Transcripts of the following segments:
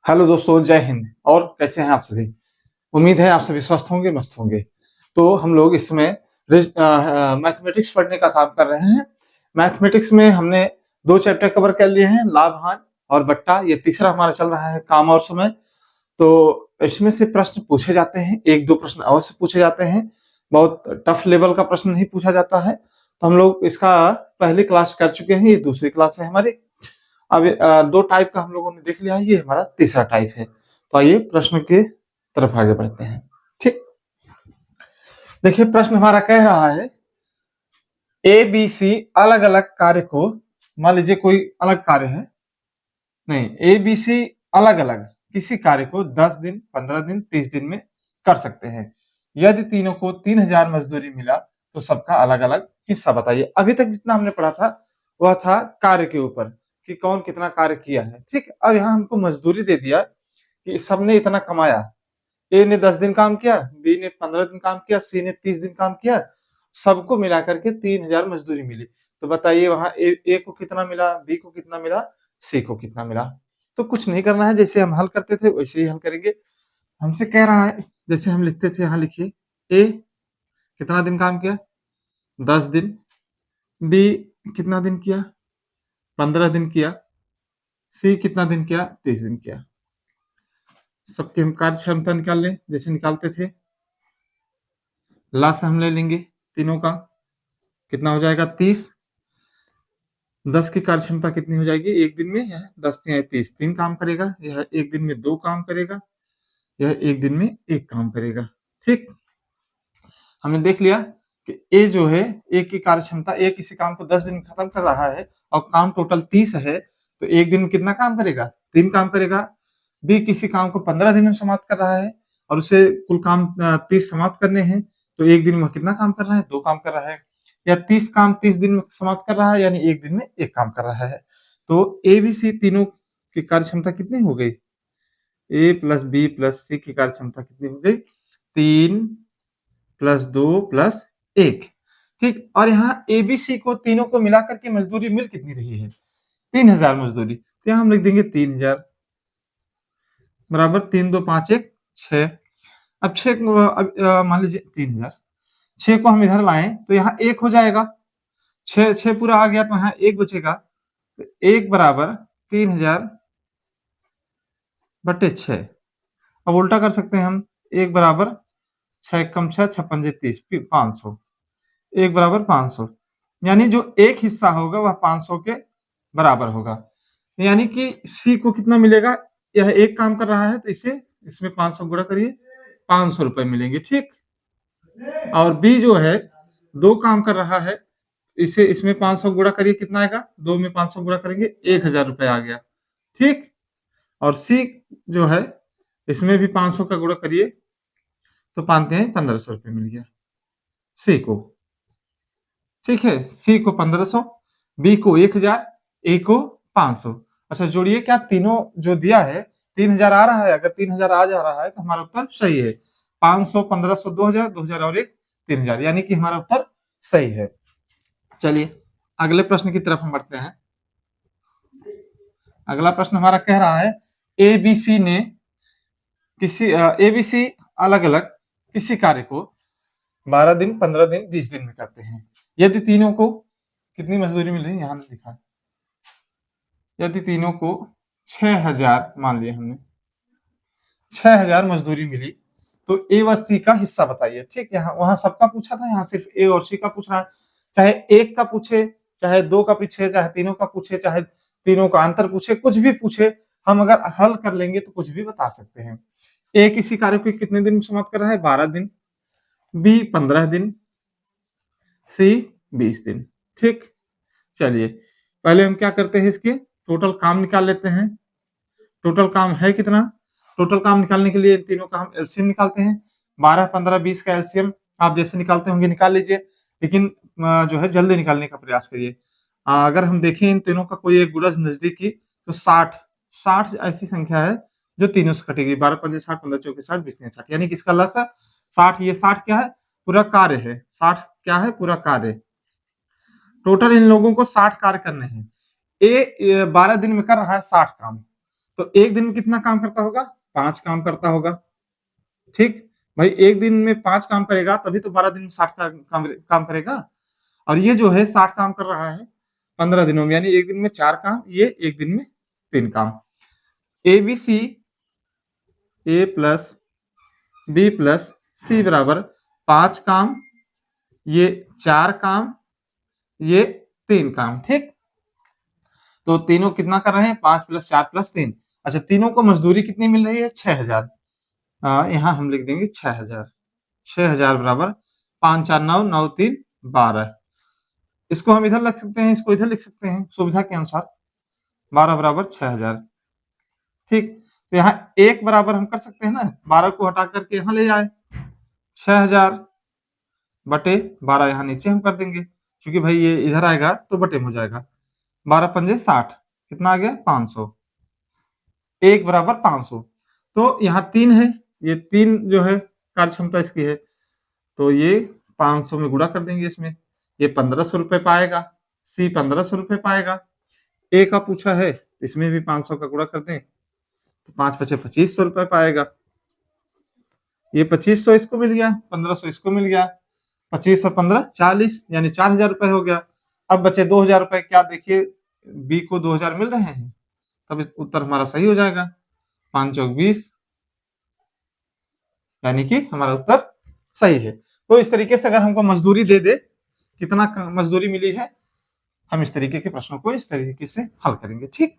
Hello दोस्तों, जय हिंद। और कैसे हैं आप सभी? उम्मीद है आप सभी स्वस्थ होंगे, मस्त होंगे। तो हम लोग इसमें मैथमेटिक्स पढ़ने का काम कर रहे हैं। मैथमेटिक्स में हमने 2 चैप्टर कवर कर लिए हैं, लाभ हानि और बट्टा। ये तीसरा हमारा चल रहा है, काम और समय। तो इसमें से प्रश्न पूछे जाते हैं, 1-2 प्रश्न अवश्य पूछे जाते हैं। बहुत टफ लेवल का प्रश्न नहीं पूछा जाता है। तो हम लोग इसका पहली क्लास कर चुके हैं, ये दूसरी क्लास है हमारी। अब 2 टाइप का हम लोगों ने देख लिया है, ये हमारा तीसरा टाइप है। तो आइए प्रश्न की तरफ आगे बढ़ते हैं। ठीक, देखिए प्रश्न हमारा कह रहा है ए बी सी अलग अलग कार्य को, मान लीजिए कोई अलग कार्य है, नहीं, ए बी सी अलग अलग किसी कार्य को 10 दिन, 15 दिन, 30 दिन में कर सकते हैं। यदि तीनों को 3000 मजदूरी मिला तो सबका अलग अलग हिस्सा बताइए। अभी तक जितना हमने पढ़ा था वह था कार्य के ऊपर कि कौन कितना कार्य किया है। ठीक, अब यहाँ हमको मजदूरी दे दिया कि सबने इतना कमाया। ए ने 10 दिन काम किया, बी ने 15 दिन काम किया, सी ने 30 दिन काम किया। सबको मिला करके 3000 मजदूरी मिली। तो बताइए वहां ए को कितना मिला, बी को कितना मिला, सी को कितना मिला। तो कुछ नहीं करना है, जैसे हम हल करते थे वैसे ही हल करेंगे। हमसे कह रहा है, जैसे हम लिखते थे, यहाँ लिखिए ए कितना दिन काम किया, 10 दिन। बी कितना दिन किया, 15 दिन किया। सी कितना दिन किया, 30 दिन किया। सबकी हम कार्य क्षमता निकाल लें जैसे निकालते थे। लास्ट हम ले लेंगे तीनों का, कितना हो जाएगा 30। 10 की कार्य क्षमता कितनी हो जाएगी एक दिन में, यह 10 या 30, 3 काम करेगा। यह एक दिन में 2 काम करेगा, यह एक दिन में 1 काम करेगा। ठीक, हमने देख लिया कि ए जो है, ए की कार्य क्षमता, ए किसी काम को 10 दिन में खत्म कर रहा है और काम टोटल 30 है, तो एक दिन में कितना काम करेगा, 3 काम करेगा। बी किसी काम को 15 दिन में समाप्त कर रहा है और उसे कुल काम 30 समाप्त करने हैं, तो एक दिन में कितना काम कर रहा है, 2 काम कर रहा है। या 30 काम 30 दिन में समाप्त कर रहा है, यानी एक दिन में 1 काम कर रहा है। तो ए बी सी तीनों की कार्य क्षमता कितनी हो गई, ए प्लस बी प्लस सी की कार्य क्षमता कितनी हो गई, 3 प्लस 2 प्लस 1। ठीक, और यहाँ एबीसी को तीनों को मिलाकर के मजदूरी मिल कितनी रही है, 3000 मजदूरी। तो यहाँ हम लिख देंगे 3000 बराबर 3 2 5 1 6। अब 6 मान लीजिए 3000, 6 को हम इधर लाएं तो यहाँ 1 हो जाएगा। 6 पूरा आ गया तो यहाँ 1 बचेगा। तो 1 बराबर 3000 बटे 6। अब उल्टा कर सकते हैं हम, 1 बराबर 6 कम 6 6 पंजे 30, 500। 1 बराबर 500, यानी जो एक हिस्सा होगा वह 500 के बराबर होगा। यानी कि सी को कितना मिलेगा, यह 1 काम कर रहा है तो इसे इसमें 500 गुणा करिए, 500 रुपए मिलेंगे। ठीक, और बी जो है 2 काम कर रहा है, इसे इसमें 500 गुणा करिए, कितना आएगा, 2 में 500 गुणा करेंगे 1000 रुपए आ गया। ठीक, और सी जो है इसमें भी 500 का गुणा करिए तो पाते हैं 1500 रुपए मिल गया सी को। ठीक है, सी को 1500, बी को 1000, ए को 500। अच्छा जोड़िए, क्या तीनों जो दिया है 3000 आ रहा है? अगर 3000 आ जा रहा है तो हमारा उत्तर सही है। 500, 1500, 2000, 2000 और 1, 3000, यानी कि हमारा उत्तर सही है। चलिए अगले प्रश्न की तरफ हम बढ़ते हैं। अगला प्रश्न हमारा कह रहा है एबीसी ने किसी एबीसी अलग अलग किसी कार्य को 12 दिन, 15 दिन, 20 दिन में करते हैं। यदि तीनों को कितनी मजदूरी मिल रही है, यहां लिखा है, यदि तीनों को 6000 मान लिया हमने, 6000 मजदूरी मिली तो ए व सी का हिस्सा बताइए। ठीक, यहाँ वहां सबका पूछा था, यहाँ सिर्फ ए और सी का पूछ रहा है। चाहे एक का पूछे, चाहे 2 का पूछे, चाहे तीनों का पूछे, चाहे तीनों का अंतर पूछे, कुछ भी पूछे, हम अगर हल कर लेंगे तो कुछ भी बता सकते हैं। ए किसी कार्य को कितने दिन में समाप्त कर रहा है, 12 दिन। बी 15 दिन, सी 20 दिन। ठीक, चलिए पहले हम क्या करते हैं, इसके टोटल काम निकाल लेते हैं। टोटल काम है कितना, टोटल काम निकालने के लिए इन तीनों का हम एलसीएम निकालते हैं। 12, 15, 20 का एलसीएम आप जैसे निकालते होंगे निकाल लीजिए, लेकिन जो है जल्दी निकालने का प्रयास करिए। अगर हम देखें इन तीनों का कोई एक गुणज नजदीकी, तो 60 ऐसी संख्या है जो तीनों से कटेगी। 12 पंजे 60, 15 चौके 60, 20 60, यानी कि इसका लस है 60। ये 60 क्या है, पूरा कार्य है। 60 क्या है, पूरा कार्य। टोटल इन लोगों को 60 कार्य करने हैं। ए 12 दिन में कर रहा है 60 काम, तो एक दिन में कितना काम करता होगा? 5 काम करता होगा। ठीक भाई, एक दिन में 5 काम करेगा तभी तो 12 दिन में 60 का काम करेगा। और ये जो है 60 काम कर रहा है 15 दिनों में, यानी एक दिन में 4 काम, ये एक दिन में 3 काम। A B C, A plus B plus C बराबर 5 काम, ये 4 काम, ये 3 काम। ठीक, तो तीनों कितना कर रहे हैं? 5 प्लस 4 प्लस 3। अच्छा, तीनों को मजदूरी कितनी मिल रही है? 6000। यहाँ हम लिख देंगे 6000। 6000 बराबर 5 4 9 9 3 12। इसको हम इधर लिख सकते हैं, इसको इधर लिख सकते हैं, सुविधा के अनुसार। 12 बराबर 6000। ठीक, तो यहाँ एक बराबर हम कर सकते हैं ना, 12 को हटा करके यहाँ ले जाए, 6000 बटे 12 यहाँ नीचे हम कर देंगे, क्योंकि भाई ये इधर आएगा तो बटे में हो जाएगा। 12 पंजे 60, कितना आ गया? 500। एक बराबर 500। तो यहाँ 3 है, ये 3 जो है कार्य क्षमता इसकी है, तो ये 500 में गुणा कर देंगे इसमें, ये 1500 रुपए पाएगा, सी 1500 रुपए पाएगा। ए का पूछा है, इसमें भी 500 का गुणा कर दें तो 5 पचे 2500 रुपए पाएगा। ये 2500 इसको मिल गया, 1500 इसको मिल गया, 25 और 15 40, यानी 4000 रुपए हो गया। अब बचे 2000 रुपए, क्या देखिए बी को 2000 मिल रहे हैं, तब उत्तर हमारा सही हो जाएगा। 5 चौक 20, यानी कि हमारा उत्तर सही है। तो इस तरीके से अगर हमको मजदूरी दे दे, कितना मजदूरी मिली है, हम इस तरीके के प्रश्नों को इस तरीके से हल करेंगे। ठीक,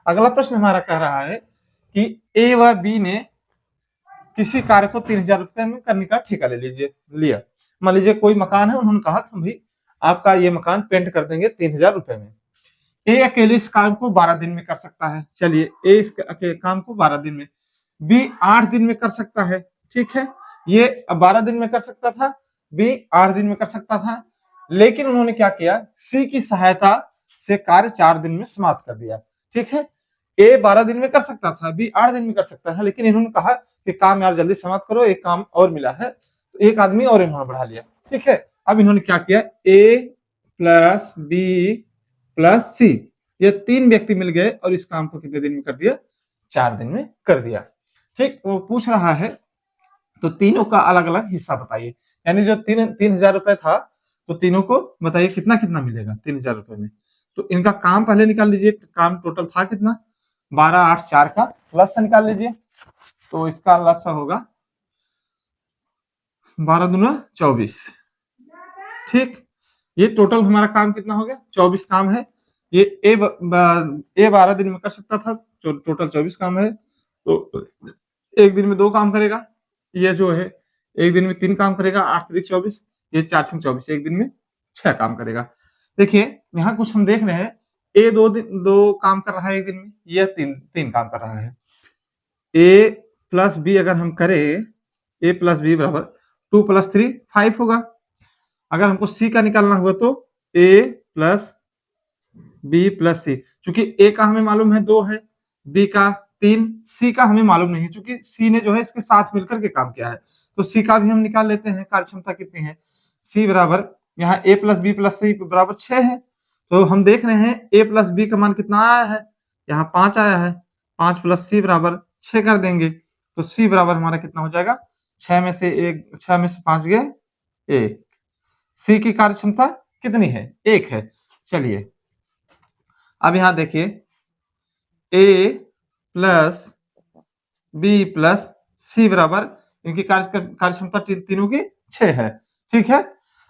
अगला प्रश्न हमारा कह रहा है कि ए व बी ने किसी कार्य को 3000 रुपए में करने का ठेका ले लिया। मान लीजिए कोई मकान है, उन्होंने कहा कि भाई आपका ये मकान पेंट कर देंगे 3000 रुपए में। ए अकेले इस काम को 12 दिन में कर सकता है। चलिए, ए इस काम को 12 दिन में, बी 8 दिन में कर सकता है। ठीक है, ये 12 दिन में कर सकता था, बी 8 दिन में कर सकता था, लेकिन उन्होंने क्या किया, सी की सहायता से कार्य 4 दिन में समाप्त कर दिया। ठीक है, ए 12 दिन में कर सकता था, बी 8 दिन में कर सकता है, लेकिन इन्होंने कहा कि काम यार जल्दी समाप्त करो, एक काम और मिला है, तो एक आदमी और इन्होंने बढ़ा लिया। ठीक है, अब इन्होंने क्या किया, ए प्लस बी प्लस सी, ये 3 व्यक्ति मिल गए और इस काम को कितने दिन में कर दिया? 4 दिन में कर दिया। ठीक, वो पूछ रहा है तो तीनों का अलग अलग हिस्सा बताइए, यानी जो 3000 रुपए था, तो तीनों को बताइए कितना कितना मिलेगा 3000 रुपए में। तो इनका काम पहले निकाल लीजिए, काम टोटल था कितना? 12 8 4 का लसा निकाल लीजिए, तो इसका लसा होगा 12 दूना 24। ठीक, ये टोटल हमारा काम कितना हो गया? 24 काम है। ये ए 12 दिन में कर सकता था, जो टोटल 24 काम है, तो एक दिन में 2 काम करेगा। ये जो है एक दिन में 3 काम करेगा, 8 3 24, ये 4 6 24, एक दिन में 6 काम करेगा। देखिए यहाँ कुछ हम देख रहे हैं, ए 2 काम कर रहा है एक दिन में, ये 3 काम कर रहा है। ए प्लस बी अगर हम करें, ए प्लस बी बराबर 2 प्लस 3 5 होगा। अगर हमको सी का निकालना हुआ तो ए प्लस बी प्लस सी, चूंकि ए का हमें मालूम है 2 है, बी का 3, सी का हमें मालूम नहीं है, चूंकि सी ने जो है इसके साथ मिलकर के काम किया है, तो सी का भी हम निकाल लेते हैं, कार्य क्षमता कितनी है। सी बराबर यहाँ ए प्लस बी प्लस सी बराबर 6 है, तो हम देख रहे हैं ए प्लस बी का मान कितना आया है, यहाँ 5 आया है, 5 प्लस सी बराबर 6 कर देंगे, तो सी बराबर हमारा कितना हो जाएगा? 6 में से 5 गए 1। सी की कार्य क्षमता कितनी है? 1 है। चलिए अब यहां देखिए, ए प्लस बी प्लस सी बराबर, इनकी कार्य क्षमता तीनों की 6 है। ठीक है,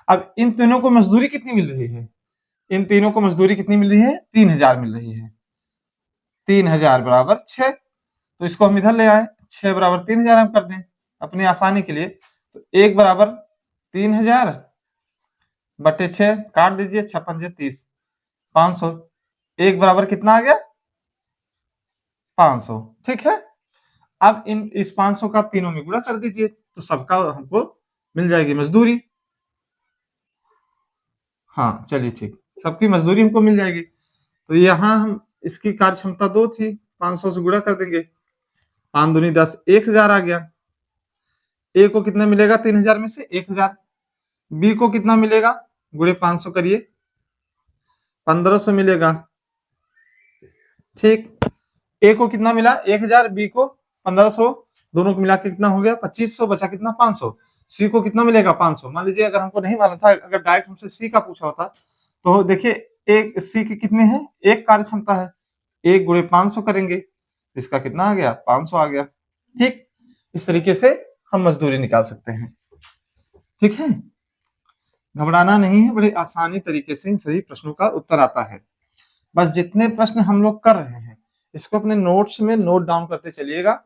अब इन तीनों को मजदूरी कितनी मिल रही है? इन तीनों को मजदूरी कितनी मिल रही है? 3000 मिल रही है। 3000 बराबर 6, तो इसको हम इधर ले आए, 6 बराबर 3000 हम कर दें अपनी आसानी के लिए, तो 1 बराबर 3000 बटे 6 काट दीजिए, 6 पंजे 30, 500। 1 बराबर कितना आ गया? 500। ठीक है, अब इस 500 का तीनों में गुणा कर दीजिए, तो सबका हमको मिल जाएगी मजदूरी। हाँ चलिए ठीक, सबकी मजदूरी हमको मिल जाएगी। तो यहाँ हम इसकी कार्य क्षमता 2 थी, 500 से गुणा कर देंगे, 5 दूनी 10, 1000 आ गया। ए को कितना मिलेगा 3000 में से? 1000। बी को कितना मिलेगा? गुणे 500 करिए, 1500 मिलेगा। ठीक, ए को कितना मिला 1000, बी को 1500, दोनों को मिला के कितना हो गया 2500, बचा कितना 500। सी को कितना मिलेगा 500। मान लीजिए अगर हमको नहीं मालूम था, अगर डायरेक्ट हमसे सी का पूछा होता तो देखिए एक सी के कितने हैं, एक कार्य क्षमता है, 1 गुणे 500 करेंगे, इसका कितना आ गया 500 आ गया। ठीक, इस तरीके से हम मजदूरी निकाल सकते हैं। ठीक है, घबराना नहीं है, बड़े आसानी तरीके से इन सभी प्रश्नों का उत्तर आता है। बस जितने प्रश्न हम लोग कर रहे हैं इसको अपने नोट्स में नोट डाउन करते चलिएगा।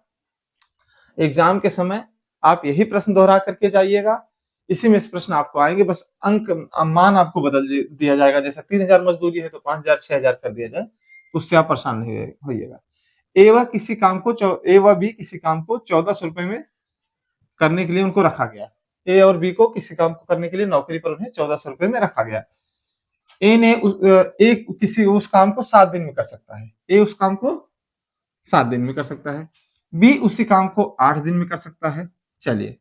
एग्जाम के समय आप यही प्रश्न दोहरा करके जाइएगा, इसी में से प्रश्न आपको आएंगे। बस अंक मान आपको बदल दिया जाएगा, जैसे 3000 मजदूरी है तो 5000 6000 कर दिया जाए, तो उससे आप परेशान नहीं होइएगा। ए व बी किसी काम को 1400 रुपए में करने के लिए उनको रखा गया। ए और बी को किसी काम को करने के लिए नौकरी पर उन्हें 1400 रुपए में रखा गया। ए किसी उस काम को 7 दिन में कर सकता है, ए उस काम को 7 दिन में कर सकता है, बी उसी काम को 8 दिन में कर सकता है। चलिए,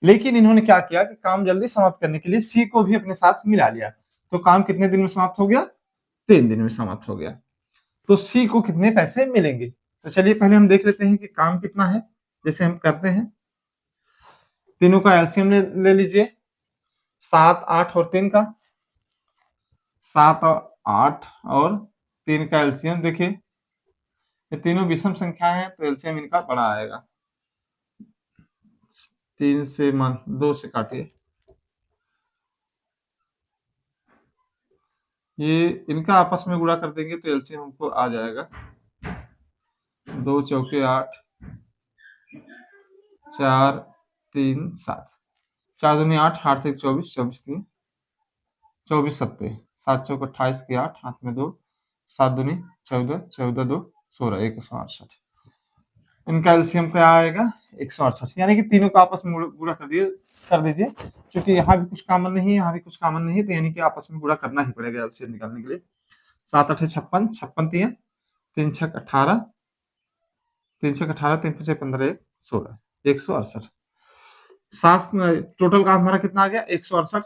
लेकिन इन्होंने क्या किया कि काम जल्दी समाप्त करने के लिए सी को भी अपने साथ मिला लिया, तो काम कितने दिन में समाप्त हो गया 3 दिन में समाप्त हो गया। तो सी को कितने पैसे मिलेंगे, तो चलिए पहले हम देख लेते हैं कि काम कितना है। जैसे हम करते हैं, तीनों का एलसीएम ले लीजिए, 7 8 और 3 का, 7 और 8 और 3 का एलसीएम देखिए, ये तीनों विषम संख्या है तो एलसीएम इनका बड़ा आएगा। 3 से 2 से काटिए, ये इनका आपस में गुणा कर देंगे तो एलसीएम हमको आ जाएगा 2 चौके 8, 4 3 7, 4 दूनी 8, 8 से 24, 24 3 24 सत्ते, 7 चौक 28 के 8, हाथ में 2, 7 दूनी 14, 14 2 16, 168। इनका एलसीएम क्या आएगा 168, यानी कि तीनों को आपस में गुणा कर दीजिए, क्योंकि यहाँ भी कुछ कॉमन नहीं है, यहाँ भी कुछ कॉमन नहीं है, तो यानी कि आपस में गुणा करना ही पड़ेगा एलसीएम निकालने के लिए। 7 8 56, 56 3 6 18, 3 6 18, 3 5 15 1 16, 168। टोटल काम हमारा कितना आ गया 168।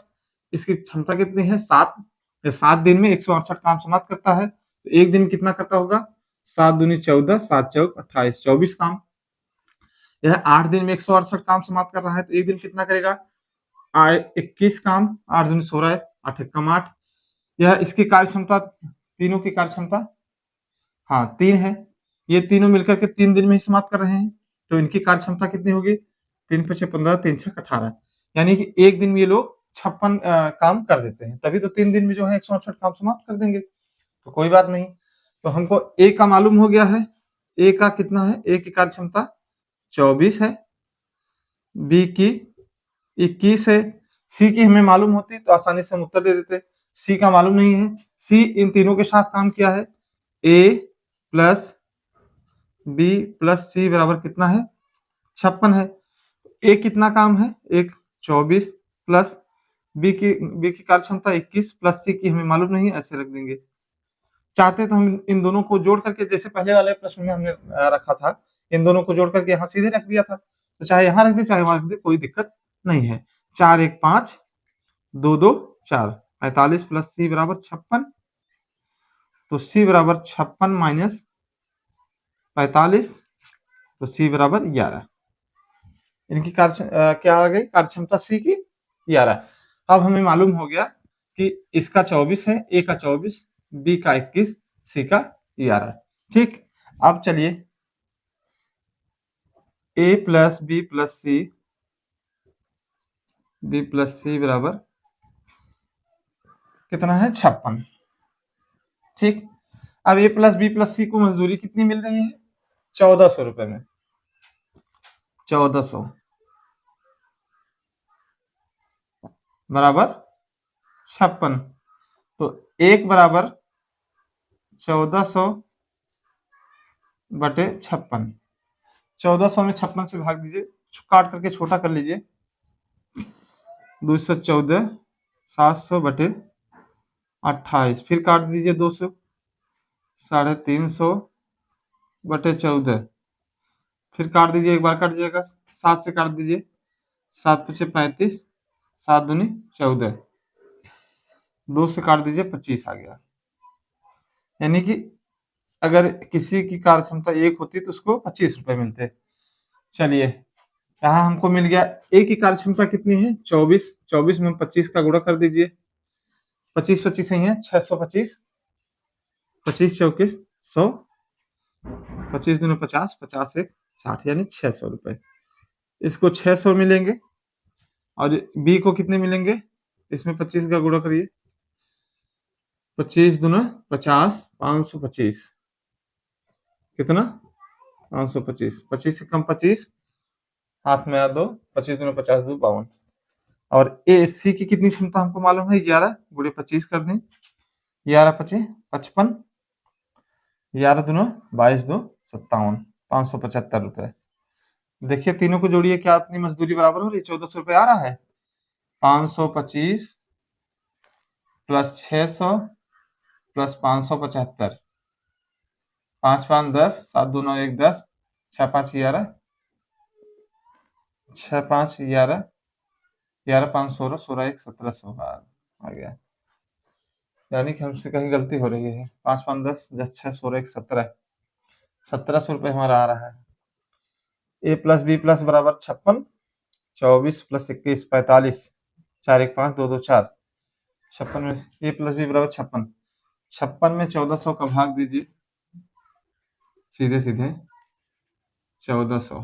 इसकी क्षमता कितनी है 7, 7 दिन में 168 काम समाप्त करता है, तो एक दिन कितना करता होगा 7 दूनी 14, 7 चौक 28, 24 काम। यह 8 दिन में 168 काम समाप्त कर रहा है, तो एक दिन कितना करेगा 21 काम, 8 दूनी 16, 8 एकम 8। यह इसकी कार्य क्षमता, तीनों की कार्य क्षमता हाँ 3 है, ये तीनों मिलकर के 3 दिन में ही समाप्त कर रहे हैं, तो इनकी कार्य क्षमता कितनी होगी 3 5 15, 3 6 18, यानी कि एक दिन में ये लोग 56 काम कर देते हैं, तभी तो 3 दिन में जो है 168 काम समाप्त कर देंगे। तो कोई बात नहीं, तो हमको ए का मालूम हो गया है, ए का कितना है, ए की कार्य क्षमता 24 है, बी की 21 है, सी की हमें मालूम होती तो आसानी से हम उत्तर दे देते, सी का मालूम नहीं है। सी इन तीनों के साथ काम किया है, ए प्लस बी प्लस सी बराबर कितना है 56 है। ए कितना काम है, एक 24 प्लस बी की कार्य क्षमता 21 प्लस सी की हमें मालूम नहीं, ऐसे रख देंगे। चाहते तो हम इन दोनों को जोड़ करके, जैसे पहले वाले प्रश्न में हमने रखा था, इन दोनों को जोड़ करके यहाँ सीधे रख दिया था, तो चाहे यहाँ रख दे चाहे वहां रख दे, कोई दिक्कत नहीं है। 4 1 5 2 2 4, 45 प्लस सी बराबर 56, तो सी बराबर 56 माइनस 45, तो सी बराबर 11। इनकी क्या आ गई कार्य क्षमता सी की 11। अब हमें मालूम हो गया कि इसका 24 है, ए का 24, बी का 21, सी का 11। ठीक, अब चलिए ए प्लस बी प्लस सी, बी प्लस सी बराबर कितना है 56। ठीक, अब ए प्लस बी प्लस सी को मजदूरी कितनी मिल रही है 1400 रुपए में, 1400 बराबर 56, तो एक बराबर 1400 बटे 56, 1400 में 56 से भाग दीजिए, काट करके छोटा कर लीजिए, 214, 700 बटे 28, फिर काट दीजिए 200, 350 बटे 14, फिर काट दीजिए, एक बार काट दीजिएगा, 7 से काट दीजिए, 7 पचे 35, 7 दूनी 14, 2 से काट दीजिए 25 आ गया, यानी कि अगर किसी की कार्य क्षमता 1 होती तो उसको 25 रुपए मिलते। चलिए यहाँ हमको मिल गया ए की कार्य क्षमता कितनी है 24, 24 में 25 का गुणा कर दीजिए, 25 25 ही है 625, 25 चौके 100, 25 दूनी 50, 50 एक 60 यानी 600 रुपए। इसको 600 मिलेंगे और बी को कितने मिलेंगे, इसमें 25 का गुणा करिए, 25 दूना 50, 525 कितना 525, 25 से कम 25 हाथ में आ दो, 25 दूना 50 दो 52। और ए सी की कितनी क्षमता हमको मालूम है 11 गुणे 25 कर दें, 11 25 55, 11 दूना 22 दो 57, 575 रुपए। देखिए तीनों को जोड़िए क्या अपनी मजदूरी बराबर हो रही है, 1400 रुपए आ रहा है। 525 प्लस 600 प्लस 575, 5 5 10, 7 2 9 1 10, 6 5 11, 6 5 11, 11 5 16, 16 1 1700 आ गया। यानी कि हमसे कहीं गलती हो रही है। 5 5 10 10 6 16 1 17, 1700 रुपए हमारा आ रहा है। ए प्लस बी प्लस बराबर 56, 24 प्लस 21 45, 4 1 5 2 2 4, 56 में ए प्लस बी बराबर 56, 56 में 1400 का भाग दीजिए, सीधे सीधे 1400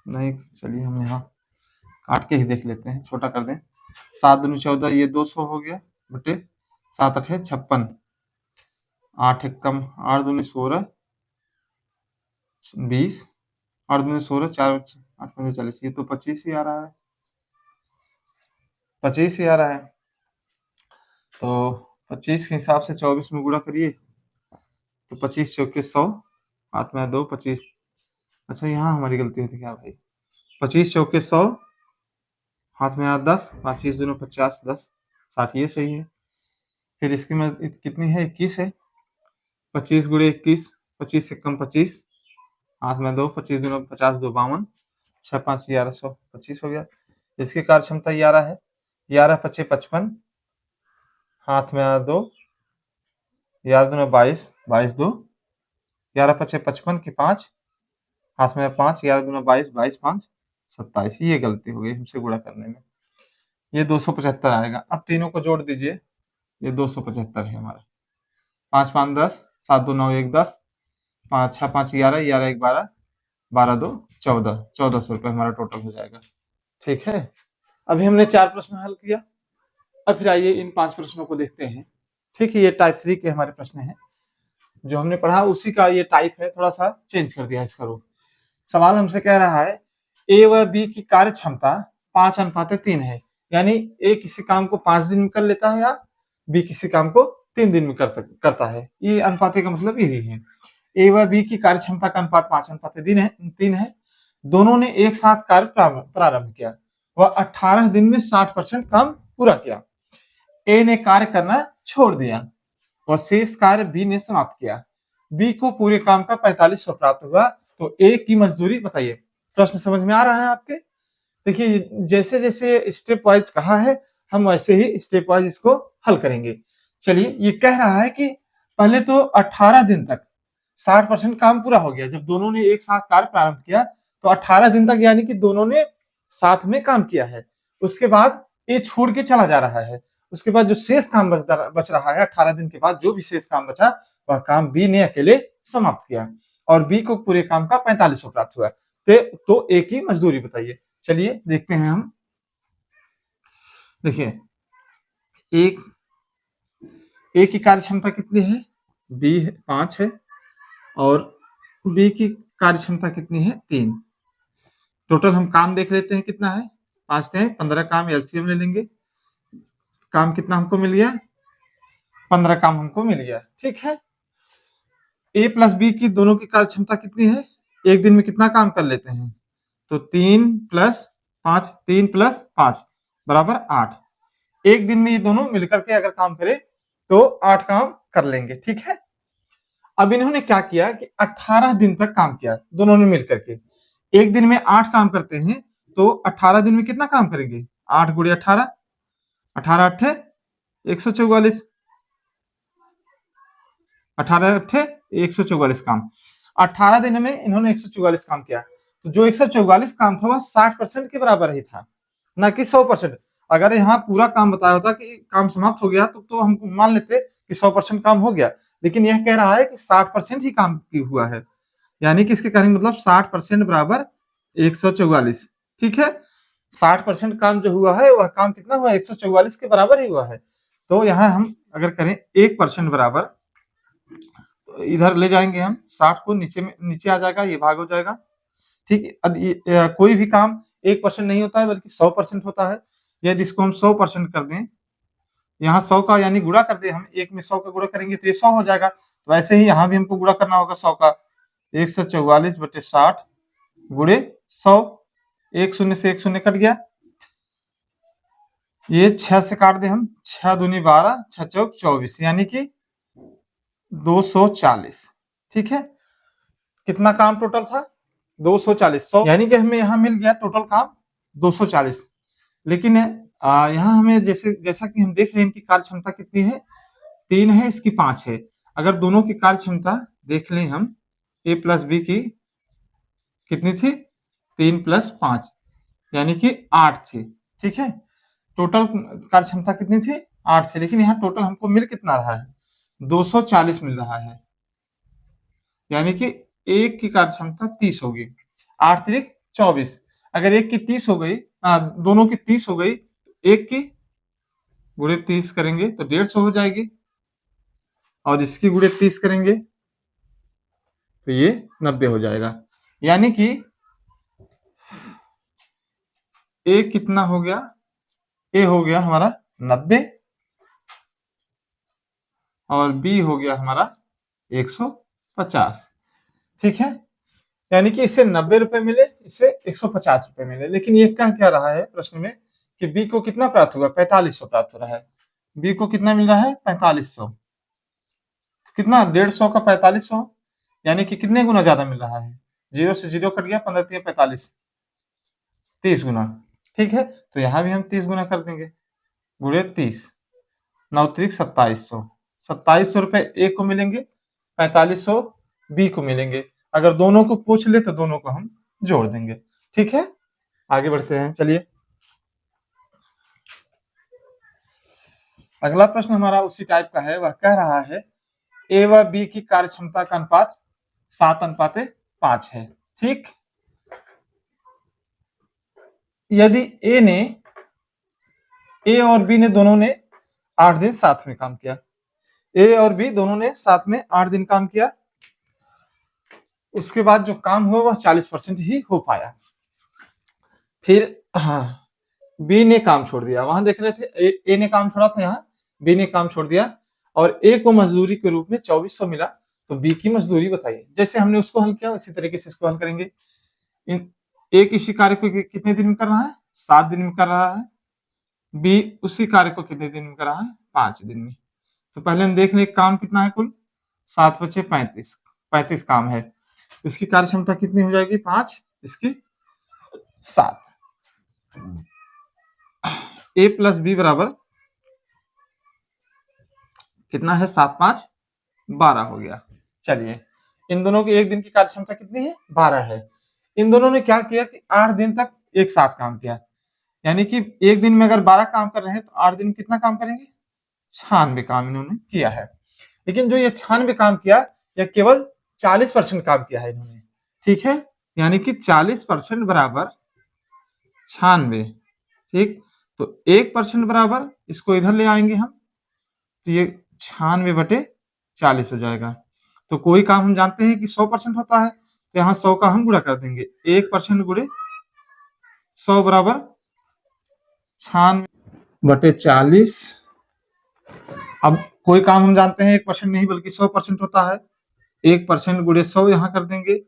नहीं, चलिए हम यहाँ काट के ही देख लेते हैं, छोटा कर दें। 7 दूनी 14, ये 200 हो गया बटे 7 8 56, 8 1 कम 8 दूनी 16 20, 8 दूनी 16 4 8 5 40, ये तो 25 ही आ रहा है, 25 ही आ रहा है। तो 25 के हिसाब से 24 में गुणा करिए तो 25 चौके 100, हाथ में 2 25। अच्छा यहाँ हमारी गलती होती क्या भाई, 25 चौके 100, हाथ में 10, 25 दूनी 50 10 60, ये सही है। फिर इसकी में कितनी है 21 है, 25 गुणे 21, 25 से कम 25, हाथ में 2, 25 दूनी 50 2 52, 6 5 1100, 25 हो गया। इसकी कार्य क्षमता 11 है, 11 25 55, हाथ में 2, 11 दूनी 22, 22 2, 11 25 55 की 5, हाथ में 5, 11 दूना 22, 22 5 27, ये गलती हो गई हमसे गुणा करने में, ये 275 आएगा। अब तीनों को जोड़ दीजिए, ये 275 है हमारा। 5 5 10, 7 2 9 1 10, 5 6 5 11, 11 1 12, 12 2 14, 1400 रुपए हमारा टोटल हो जाएगा। ठीक है, अभी हमने 4 प्रश्न हल किया। अब फिर आइए इन 5 प्रश्नों को देखते हैं। ठीक है, ये टाइप 3 के हमारे प्रश्न हैं, जो हमने पढ़ा उसी का ये टाइप है, थोड़ा सा चेंज कर दिया इसका रूप। सवाल हमसे कह रहा है ए व बी की कार्य क्षमता 5:3 है, यानी ए किसी काम को 5 दिन में कर लेता है या बी किसी काम को 3 दिन में करता है। ये अनुपात का मतलब यही है, ए व बी की कार्य क्षमता का अनुपात 5:3 है। दोनों ने एक साथ कार्य प्रारंभ किया, वह 18 दिन में 60% काम पूरा किया। ए ने कार्य करना छोड़ दिया और शेष कार्य बी ने समाप्त किया। बी को पूरे काम का 4500 प्राप्त हुआ, तो ए की मजदूरी बताइए। प्रश्न समझ में आ रहा है आपके? देखिए जैसे जैसे स्टेप वाइज कहा है, हम वैसे ही स्टेप वाइज इसको हल करेंगे। चलिए, ये कह रहा है कि पहले तो 18 दिन तक 60% काम पूरा हो गया। जब दोनों ने एक साथ कार्य प्रारंभ किया तो 18 दिन तक, यानी कि दोनों ने साथ में काम किया है। उसके बाद ये छोड़ के चला जा रहा है। उसके बाद जो शेष काम बच रहा है, 18 दिन के बाद जो भी शेष काम बचा, वह काम बी ने अकेले समाप्त किया और बी को पूरे काम का 4500 प्राप्त हुआ। तो ए की मजदूरी बताइए। चलिए देखते हैं हम। देखिए एक ए की कार्य क्षमता कितनी है, बी 5 है और बी की कार्य क्षमता कितनी है 3। टोटल हम काम देख लेते हैं कितना है, 5 से 15 काम, एलसीएम ले लेंगे। काम कितना हमको मिल गया, 15 काम हमको मिल गया। ठीक है, ए प्लस बी की दोनों की कार्य क्षमता कितनी है, एक दिन में कितना काम कर लेते हैं, तो 3 + 5, 3 + 5 बराबर 8। एक दिन में ये दोनों मिलकर के अगर काम करें तो 8 काम कर लेंगे। ठीक है, अब इन्होंने क्या किया कि 18 दिन तक काम किया दोनों ने मिलकर के। एक दिन में 8 काम करते हैं तो 18 दिन में कितना काम करेंगे, 8 × 18, 18 8 144, 18 8 144 काम। 18 दिन में इन्होंने 144 काम किया, तो जो 144 काम था वह 60% के बराबर ही था, ना कि 100%। अगर यहाँ पूरा काम बताया होता कि काम समाप्त हो गया तो हम मान लेते कि 100% काम हो गया, लेकिन यह कह रहा है कि 60% ही काम हुआ है, यानी कि इसके कहने मतलब 60% बराबर 144। ठीक है, 60% काम जो हुआ है वह काम कितना हुआ, 144 के बराबर ही हुआ है। तो यहाँ हम अगर करें 1% बराबर, तो इधर ले जाएंगे हम 60 को, नीचे आ जाएगा, ये भाग हो जाएगा। ठीक, कोई भी काम 1% नहीं होता है बल्कि 100% होता है। यदि इसको हम 100% कर दें, यहाँ 100 का यानी गुणा कर दें हम, 1 में 100 का गुणा करेंगे तो ये 100 हो जाएगा। तो वैसे ही यहाँ भी हमको गुणा करना होगा 100 का, 144/60 गुणे 100, 1 शून्य से 1 शून्य कट गया, ये 6 से काट दे हम, 6 दूनी 12, 6 चौक 24, यानी कि 240। ठीक है, कितना काम टोटल था, 240, 100, यानी कि हमें यहाँ मिल गया टोटल काम 240। लेकिन यहाँ हमें जैसा कि हम देख रहे हैं इनकी कार्य क्षमता कितनी है, 3 है, इसकी 5 है। अगर दोनों की कार्य क्षमता देख लें हम, A प्लस बी की कितनी थी, 3 + 5 यानी कि 8 थी। ठीक है, टोटल कार्य क्षमता कितनी थी, 8 थी, लेकिन यहाँ टोटल हमको मिल कितना रहा है, 240 मिल रहा है, यानी कि एक की कार्य क्षमता 30 होगी, 8 × 24। अगर एक की 30 हो गई, दोनों की 30 हो गई, एक की गुणे 30 करेंगे तो 150 हो जाएगी, और इसकी गुणे 30 करेंगे तो ये 90 हो जाएगा। यानी कि ए कितना हो गया, ए हो गया हमारा 90 और बी हो गया हमारा 150। ठीक है, यानी कि इसे 90 रुपए मिले, इसे 150 रुपए मिले। लेकिन ये कह क्या रहा है प्रश्न में कि बी को कितना प्राप्त हुआ, 4500 प्राप्त हो रहा है। बी को कितना मिल रहा है, 4500। कितना, 150 का 4500, यानी कि कितने गुना ज्यादा मिल रहा है, 0 से 0 कट गया, 15 × 45, 30 गुना। ठीक है, तो यहाँ भी हम 30 गुना कर देंगे, गुणे 30, 9 × 2700, 2700 रुपए ए को मिलेंगे, 4500 बी को मिलेंगे। अगर दोनों को पूछ ले तो दोनों को हम जोड़ देंगे। ठीक है, आगे बढ़ते हैं, चलिए। अगला प्रश्न हमारा उसी टाइप का है, वह कह रहा है ए व बी की कार्य क्षमता का अनुपात 7:5 है। ठीक, यदि ए और बी ने दोनों ने 8 दिन साथ में काम किया, ए और बी दोनों ने साथ में 8 दिन काम किया, उसके बाद जो काम हुआ वह 40% ही हो पाया। फिर बी ने काम छोड़ दिया, वहां देख रहे थे ए ने काम छोड़ा था, यहाँ बी ने काम छोड़ दिया और ए को मजदूरी के रूप में 2400 मिला। तो बी की मजदूरी बताइए। जैसे हमने उसको हल किया उसी तरीके से इसको हल करेंगे। ए किसी कार्य को कितने दिन में कर रहा है, 7 दिन में कर रहा है। बी उसी कार्य को कितने दिन में कर रहा है, 5 दिन में। तो पहले हम देख लें काम कितना है, कुल 7 × 5 = 35 काम है। इसकी कार्य क्षमता कितनी हो जाएगी, 5, इसकी 7। ए प्लस बी बराबर कितना है, 7 × 5 = 12 हो गया। चलिए, इन दोनों की एक दिन की कार्य क्षमता कितनी है, 12 है। इन दोनों ने क्या किया कि 8 दिन तक एक साथ काम किया, यानी कि एक दिन में अगर 12 काम कर रहे हैं तो 8 दिन कितना काम करेंगे, 96 काम इन्होंने किया है। लेकिन जो ये 96 काम किया, यह केवल 40% काम किया है इन्होंने। ठीक है, यानी कि 40% बराबर 96। ठीक, तो 1% बराबर, इसको इधर ले आएंगे हम, तो ये 96/40 हो जाएगा। तो कोई काम हम जानते हैं कि 100% होता है, तो यहाँ 100 का हम गुणा कर देंगे, 1% गुणे 100 बराबर 96/40। अब कोई काम हम जानते हैं 1% नहीं बल्कि 100% होता है, 1% गुणे 100 यहाँ कर देंगे,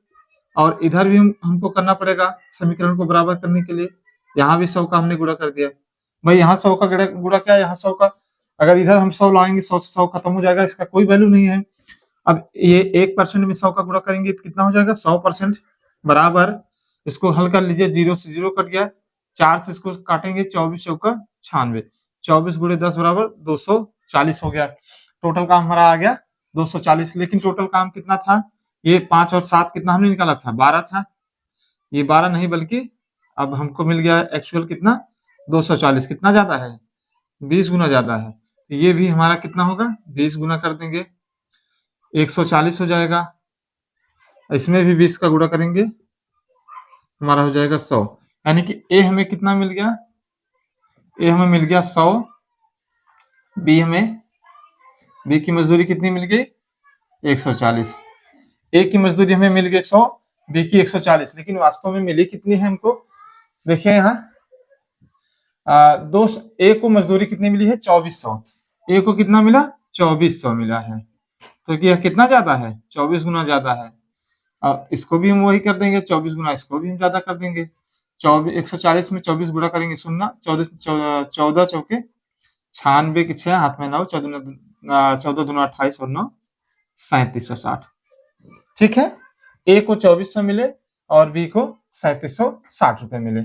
और इधर भी हमको करना पड़ेगा समीकरण को बराबर करने के लिए। यहाँ भी 100 का हमने गुणा कर दिया, भाई यहाँ 100 का गुणा क्या, यहाँ 100 का, अगर इधर हम 100 लाएंगे 100 से 100 खत्म हो जाएगा, इसका कोई वैल्यू नहीं है। अब ये 1% में 100 का गुणा करेंगे तो कितना हो जाएगा, 100% बराबर, इसको हल कर लीजिए, 0 से 0 कट गया, 4 से इसको काटेंगे, 24 × 96, 24 × 10 बराबर 240 हो गया। टोटल काम हमारा आ गया 240, लेकिन टोटल काम कितना था, ये 5 और 7 कितना हमने निकाला था, 12 था। ये 12 नहीं बल्कि अब हमको मिल गया एक्चुअल कितना, 240, कितना ज्यादा है, 20 गुना ज्यादा है। तो ये भी हमारा कितना होगा, 20 गुना कर देंगे, 140 हो जाएगा। इसमें भी 20 का गुणा करेंगे, हमारा हो जाएगा 100। यानी कि ए हमें कितना मिल गया, ए हमें मिल गया 100, बी की मजदूरी कितनी मिल गई, 140। ए की मजदूरी हमें मिल गई 100, बी की 140, लेकिन वास्तव में मिली कितनी है हमको, देखिए यहाँ दो, ए को मजदूरी कितनी मिली है, 2400, ए को कितना मिला, 2400 मिला है। तो यह कितना ज्यादा है, 24 गुना ज्यादा है। अब इसको भी हम वही कर देंगे, 24 गुना इसको भी हम ज्यादा कर देंगे। 140 में 24 गुणा करेंगे, सुनना, 14 चौके 96 की 6, हाथ में 9, 14 दूना 28 और 9 3760। ठीक है, ए को 2400 मिले और बी को 3760 रुपए मिले।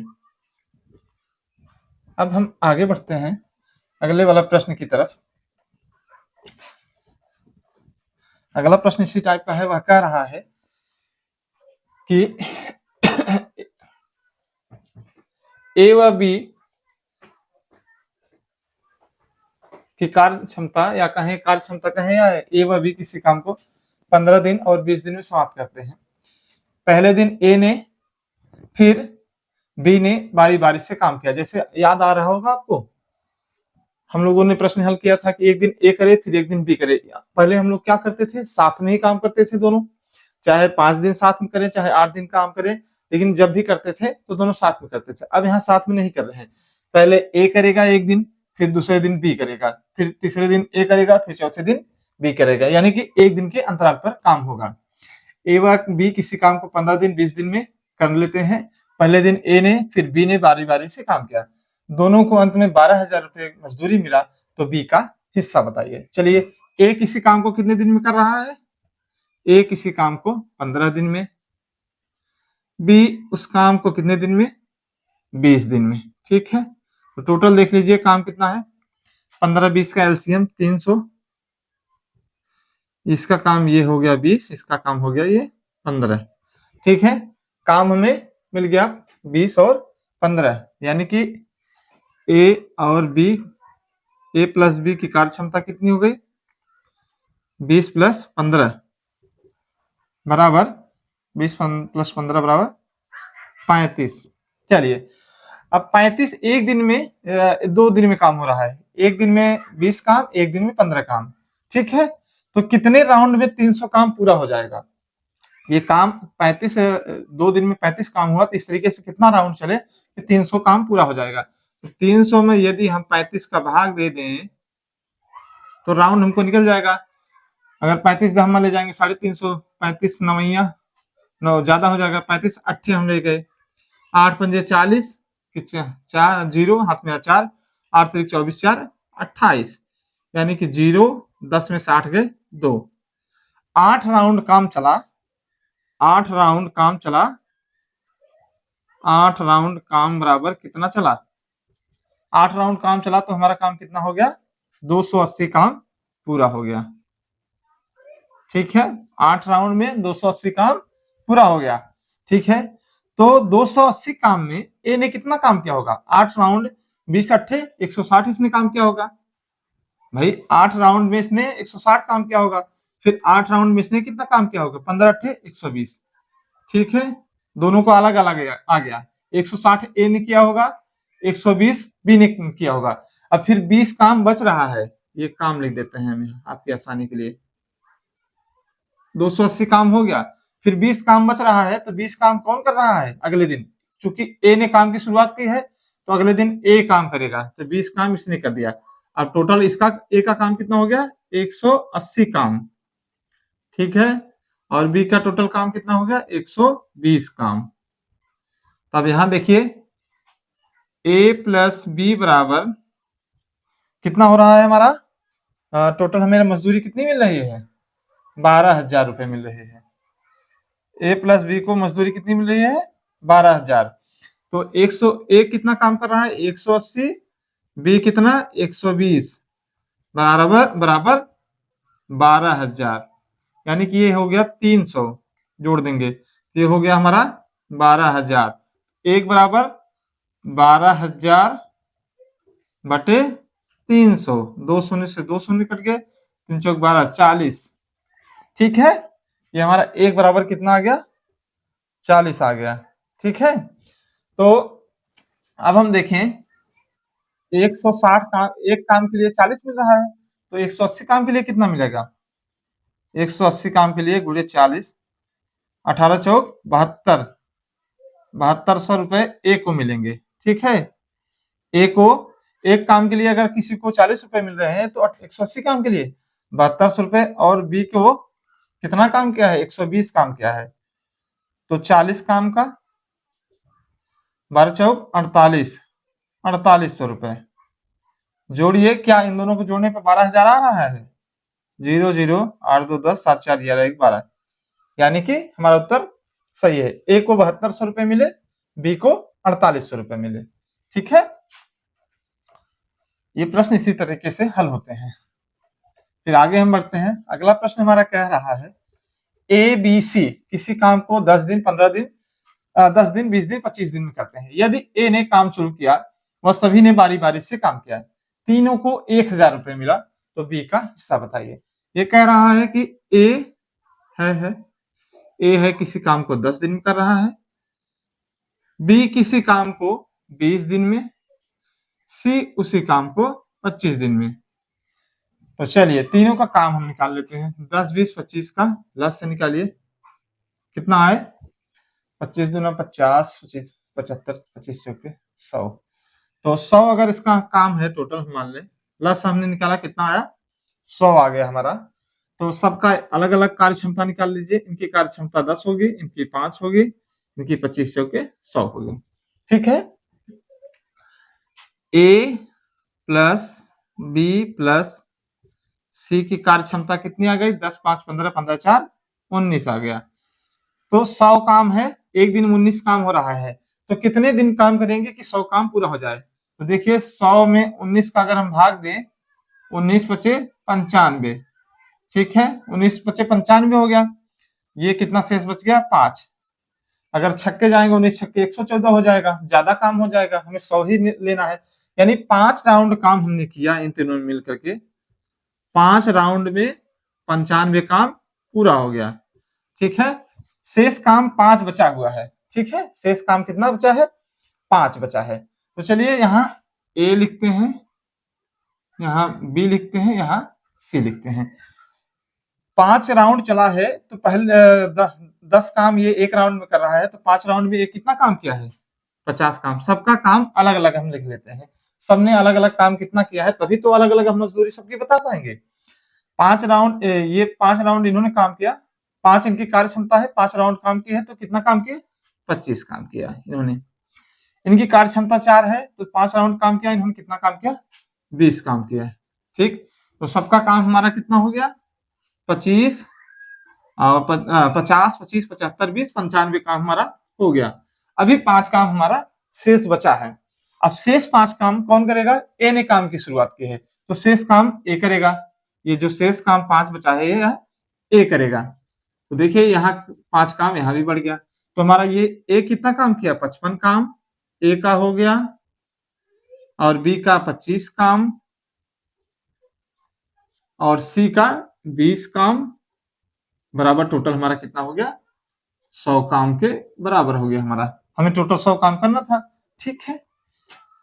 अब हम आगे बढ़ते हैं अगले वाला प्रश्न की तरफ। अगला प्रश्न इसी टाइप का है, वह कह रहा है कि ए व बी की कार्य क्षमता या कहें कार्य क्षमता कहें या ए व बी किसी काम को 15 दिन और 20 दिन में समाप्त करते हैं। पहले दिन ए ने फिर बी ने बारी बारी से काम किया। जैसे याद आ रहा होगा आपको, हम लोगों ने प्रश्न हल किया था कि एक दिन ए करे फिर एक दिन बी करे। पहले हम लोग क्या करते थे, साथ में ही काम करते थे दोनों, चाहे 5 दिन साथ में करें चाहे 8 दिन काम करें, लेकिन जब भी करते थे तो दोनों साथ में करते थे। अब यहाँ साथ में नहीं कर रहे हैं, पहले ए करेगा एक दिन, फिर दूसरे दिन बी करेगा, फिर तीसरे दिन ए करेगा, फिर चौथे दिन बी करेगा, यानी कि एक दिन के अंतराल पर काम होगा। ए व बी किसी काम को 15 दिन 20 दिन में कर लेते हैं। पहले दिन ए ने फिर बी ने बारी बारी से काम किया, दोनों को अंत में 12,000 रुपए मजदूरी मिला, तो बी का हिस्सा बताइए। चलिए, ए किसी काम को कितने दिन में कर रहा है, ए किसी काम को 15 दिन में, बी उस काम को कितने दिन में, 20 दिन में। ठीक है, तो टोटल देख लीजिए काम कितना है, 15-20 का एलसीएम 300, इसका काम ये हो गया 20, इसका काम हो गया ये 15। ठीक है, काम हमें मिल गया 20 और 15, यानी कि ए और बी, ए प्लस बी की कार्य क्षमता कितनी हो गई, 20 प्लस 15 बराबर 20 प्लस 15 बराबर 35। चलिए, अब 35 एक दिन में 2 दिन में काम हो रहा है, एक दिन में 20 काम, एक दिन में 15 काम। ठीक है, तो कितने राउंड में 300 काम पूरा हो जाएगा, ये काम 35 2 दिन में 35 काम हुआ, तो इस तरीके से कितना राउंड चले कि 300 काम पूरा हो जाएगा। तो 300 में यदि हम 35 का भाग दे दें तो राउंड हमको निकल जाएगा। अगर 35 हम ले जाएंगे 350, 35 नवैया 9 ज्यादा हो जाएगा, 35 अट्ठे हम ले गए, 8 पंजे 40, 4 जीरो हाथ में 4, 8 3 24 4 28, यानी कि 0 10 में से 8 गए 2। 8 राउंड काम चला, 8 राउंड काम चला, 8 राउंड काम बराबर कितना चला, 8 राउंड काम चला तो हमारा काम कितना हो गया, 280 काम पूरा हो गया। ठीक है, 8 राउंड में 280 काम पूरा हो गया। ठीक है, तो 280 काम में ए ने कितना काम किया होगा, 8 राउंड 20 अट्ठे 160 इसने काम किया होगा भाई, 8 राउंड में इसने 160 काम किया होगा, फिर 8 राउंड में इसने कितना काम किया होगा, 15 अट्ठे 120। ठीक है, दोनों को अलग अलग आ गया, 160 ए ने किया होगा, 120 बी ने किया होगा। अब फिर 20 काम बच रहा है, ये काम लिख देते हैं हम आपकी आसानी के लिए। 280 काम हो गया, फिर 20 काम बच रहा है, तो 20 काम कौन कर रहा है अगले दिन, चूंकि ए ने काम की शुरुआत की है तो अगले दिन ए काम करेगा, तो 20 काम इसने कर दिया। अब टोटल इसका ए का काम कितना हो गया, 180 काम। ठीक है, और बी का टोटल काम कितना हो गया, 120 काम। अब यहां देखिए, ए प्लस बी बराबर कितना हो रहा है हमारा, टोटल हमें मजदूरी कितनी मिल रही है, 12,000 रुपए मिल रहे हैं। ए प्लस बी को मजदूरी कितनी मिल रही है, 12,000। तो 100 ए कितना काम कर रहा है, 180, बी कितना 120 बराबर बराबर 12,000, यानी कि ये हो गया 300, जोड़ देंगे ये हो गया हमारा 12,000। एक बराबर 12,000 बटे 300, 2 शून्य से 2 शून्य कट गए, 3 चौक 12, 40। ठीक है, ये हमारा एक बराबर कितना आ गया, 40 आ गया। ठीक है, तो अब हम देखें 160 काम, एक काम के लिए 40 मिल रहा है, तो 180 काम के लिए कितना मिलेगा, 180 काम के लिए गुणे 40, 18 चौक 72, 7200 रुपए ए को मिलेंगे। ठीक है, ए को एक काम के लिए अगर किसी को 40 रुपए मिल रहे हैं तो 180 काम के लिए 7200 रुपए, और बी को कितना काम किया है, 120 काम किया है, तो 40 काम का 12 चौक 48, 4800 रुपए। जोड़िए, क्या इन दोनों को जोड़ने पर 12,000 आ रहा है, 0 0 8 2 10 7 4 11 1 12, यानी कि हमारा उत्तर सही है। ए को 7200 रुपए मिले, बी को 4800 रुपए मिले। ठीक है, ये प्रश्न इसी तरीके से हल होते हैं। फिर आगे हम बढ़ते हैं। अगला प्रश्न हमारा कह रहा है ए बी सी किसी काम को 10 दिन 15 दिन 10 दिन 20 दिन 25 दिन में करते हैं। यदि ए ने काम शुरू किया, वह सभी ने बारी बारी से काम किया, तीनों को 1,000 रुपए मिला, तो बी का हिस्सा बताइए। ये कह रहा है कि ए है किसी काम को 10 दिन में कर रहा है, बी किसी काम को 20 दिन में, सी उसी काम को 25 दिन में। तो चलिए तीनों का काम हम निकाल लेते हैं। 10 20 25 का लस से निकालिए, कितना आए, 25 दूना 50, 25 75, 25 चौके 100, तो 100 अगर इसका काम है टोटल हम मान लें, लस हमने निकाला कितना आया, 100 आ गया हमारा। तो सबका अलग अलग कार्य क्षमता निकाल लीजिए। इनकी कार्य क्षमता 10 होगी, इनकी 5 होगी, इनकी 25 चौके 100 होगी। ठीक है, ए प्लस बी प्लस सी की कार्य क्षमता कितनी आ गई, 10 5 15 15 4 19 आ गया। तो 100 काम है, एक दिन में 19 काम हो रहा है, तो कितने दिन काम करेंगे कि 100 काम पूरा हो जाए। तो देखिए 100 में 19 का अगर हम भाग दें, 19 पचे 95, ठीक है, 19 पचे 95 हो गया। ये कितना शेष बच गया, 5। अगर छक्के जाएंगे 19 छक्के 114 हो जाएगा, ज्यादा काम हो जाएगा, हमें 100 ही लेना है। यानी 5 राउंड काम हमने किया इन तीनों में मिलकर के, 5 राउंड में 95 काम पूरा हो गया। ठीक है, शेष काम 5 बचा हुआ है। ठीक है, शेष काम कितना बचा है, 5 बचा है। तो चलिए यहाँ ए लिखते हैं, यहाँ बी लिखते हैं, यहाँ सी लिखते हैं। 5 राउंड चला है, तो पहले 10 काम ये एक राउंड में कर रहा है, तो 5 राउंड में ये कितना काम किया है, 50 काम। सबका काम अलग अलग हम लिख लेते हैं, सबने अलग अलग काम कितना किया है, तभी तो अलग अलग हम मजदूरी सबकी बता पाएंगे। 5 राउंड, ये 5 राउंड इन्होंने काम किया, 5 इनकी कार्य क्षमता है, 5 राउंड काम किया है, तो कितना काम किया, 25 काम किया इन्होंने। इनकी कार्य क्षमता 4 है, तो 5 राउंड काम किया, इन्होंने कितना काम किया, 20 काम किया। ठीक, तो सबका काम हमारा कितना हो गया, 25 और 50 25 75 20 95 काम हमारा हो गया। अभी 5 काम हमारा शेष बचा है। अब शेष 5 काम कौन करेगा, ए ने काम की शुरुआत की है, तो शेष काम ए करेगा। ये जो शेष काम 5 बचा है ये ए करेगा। तो देखिए यहाँ 5 काम यहाँ भी बढ़ गया, तो हमारा ये ए कितना काम किया, 55 काम ए का हो गया, और बी का 25 काम, और सी का 20 काम, बराबर टोटल हमारा कितना हो गया, 100 काम के बराबर हो गया हमारा। हमें टोटल 100 काम करना था। ठीक है,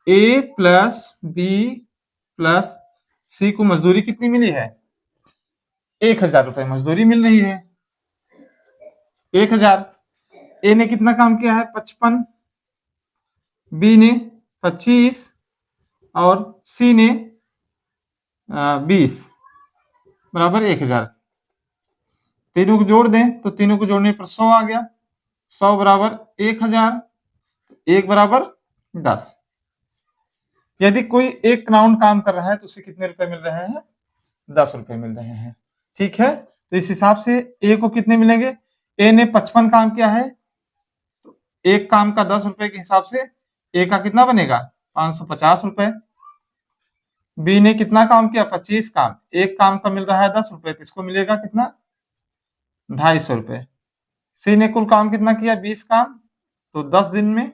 ए प्लस बी प्लस सी को मजदूरी कितनी मिली है, 1,000 रुपए मजदूरी मिल रही है। 1,000, ए ने कितना काम किया है, 55, बी ने 25 और सी ने 20, बराबर 1,000। तीनों को जोड़ दें, तो तीनों को जोड़ने पर 100 आ गया, 100 बराबर 1,000, 1 बराबर 10। यदि कोई एक राउंड काम कर रहा है तो उसे कितने रुपए मिल रहे हैं, 10 रुपए मिल रहे हैं। ठीक है, तो इस हिसाब से ए को कितने मिलेंगे, ए ने 55 काम किया है, तो एक काम का 10 रुपए के हिसाब से ए का कितना बनेगा, 550 रुपए, बी ने कितना काम किया? 25 काम। एक काम का मिल रहा है 10 रुपए, तो इसको मिलेगा कितना? 250 रुपए। सी ने कुल काम कितना किया? 20 काम, तो 10 दिन में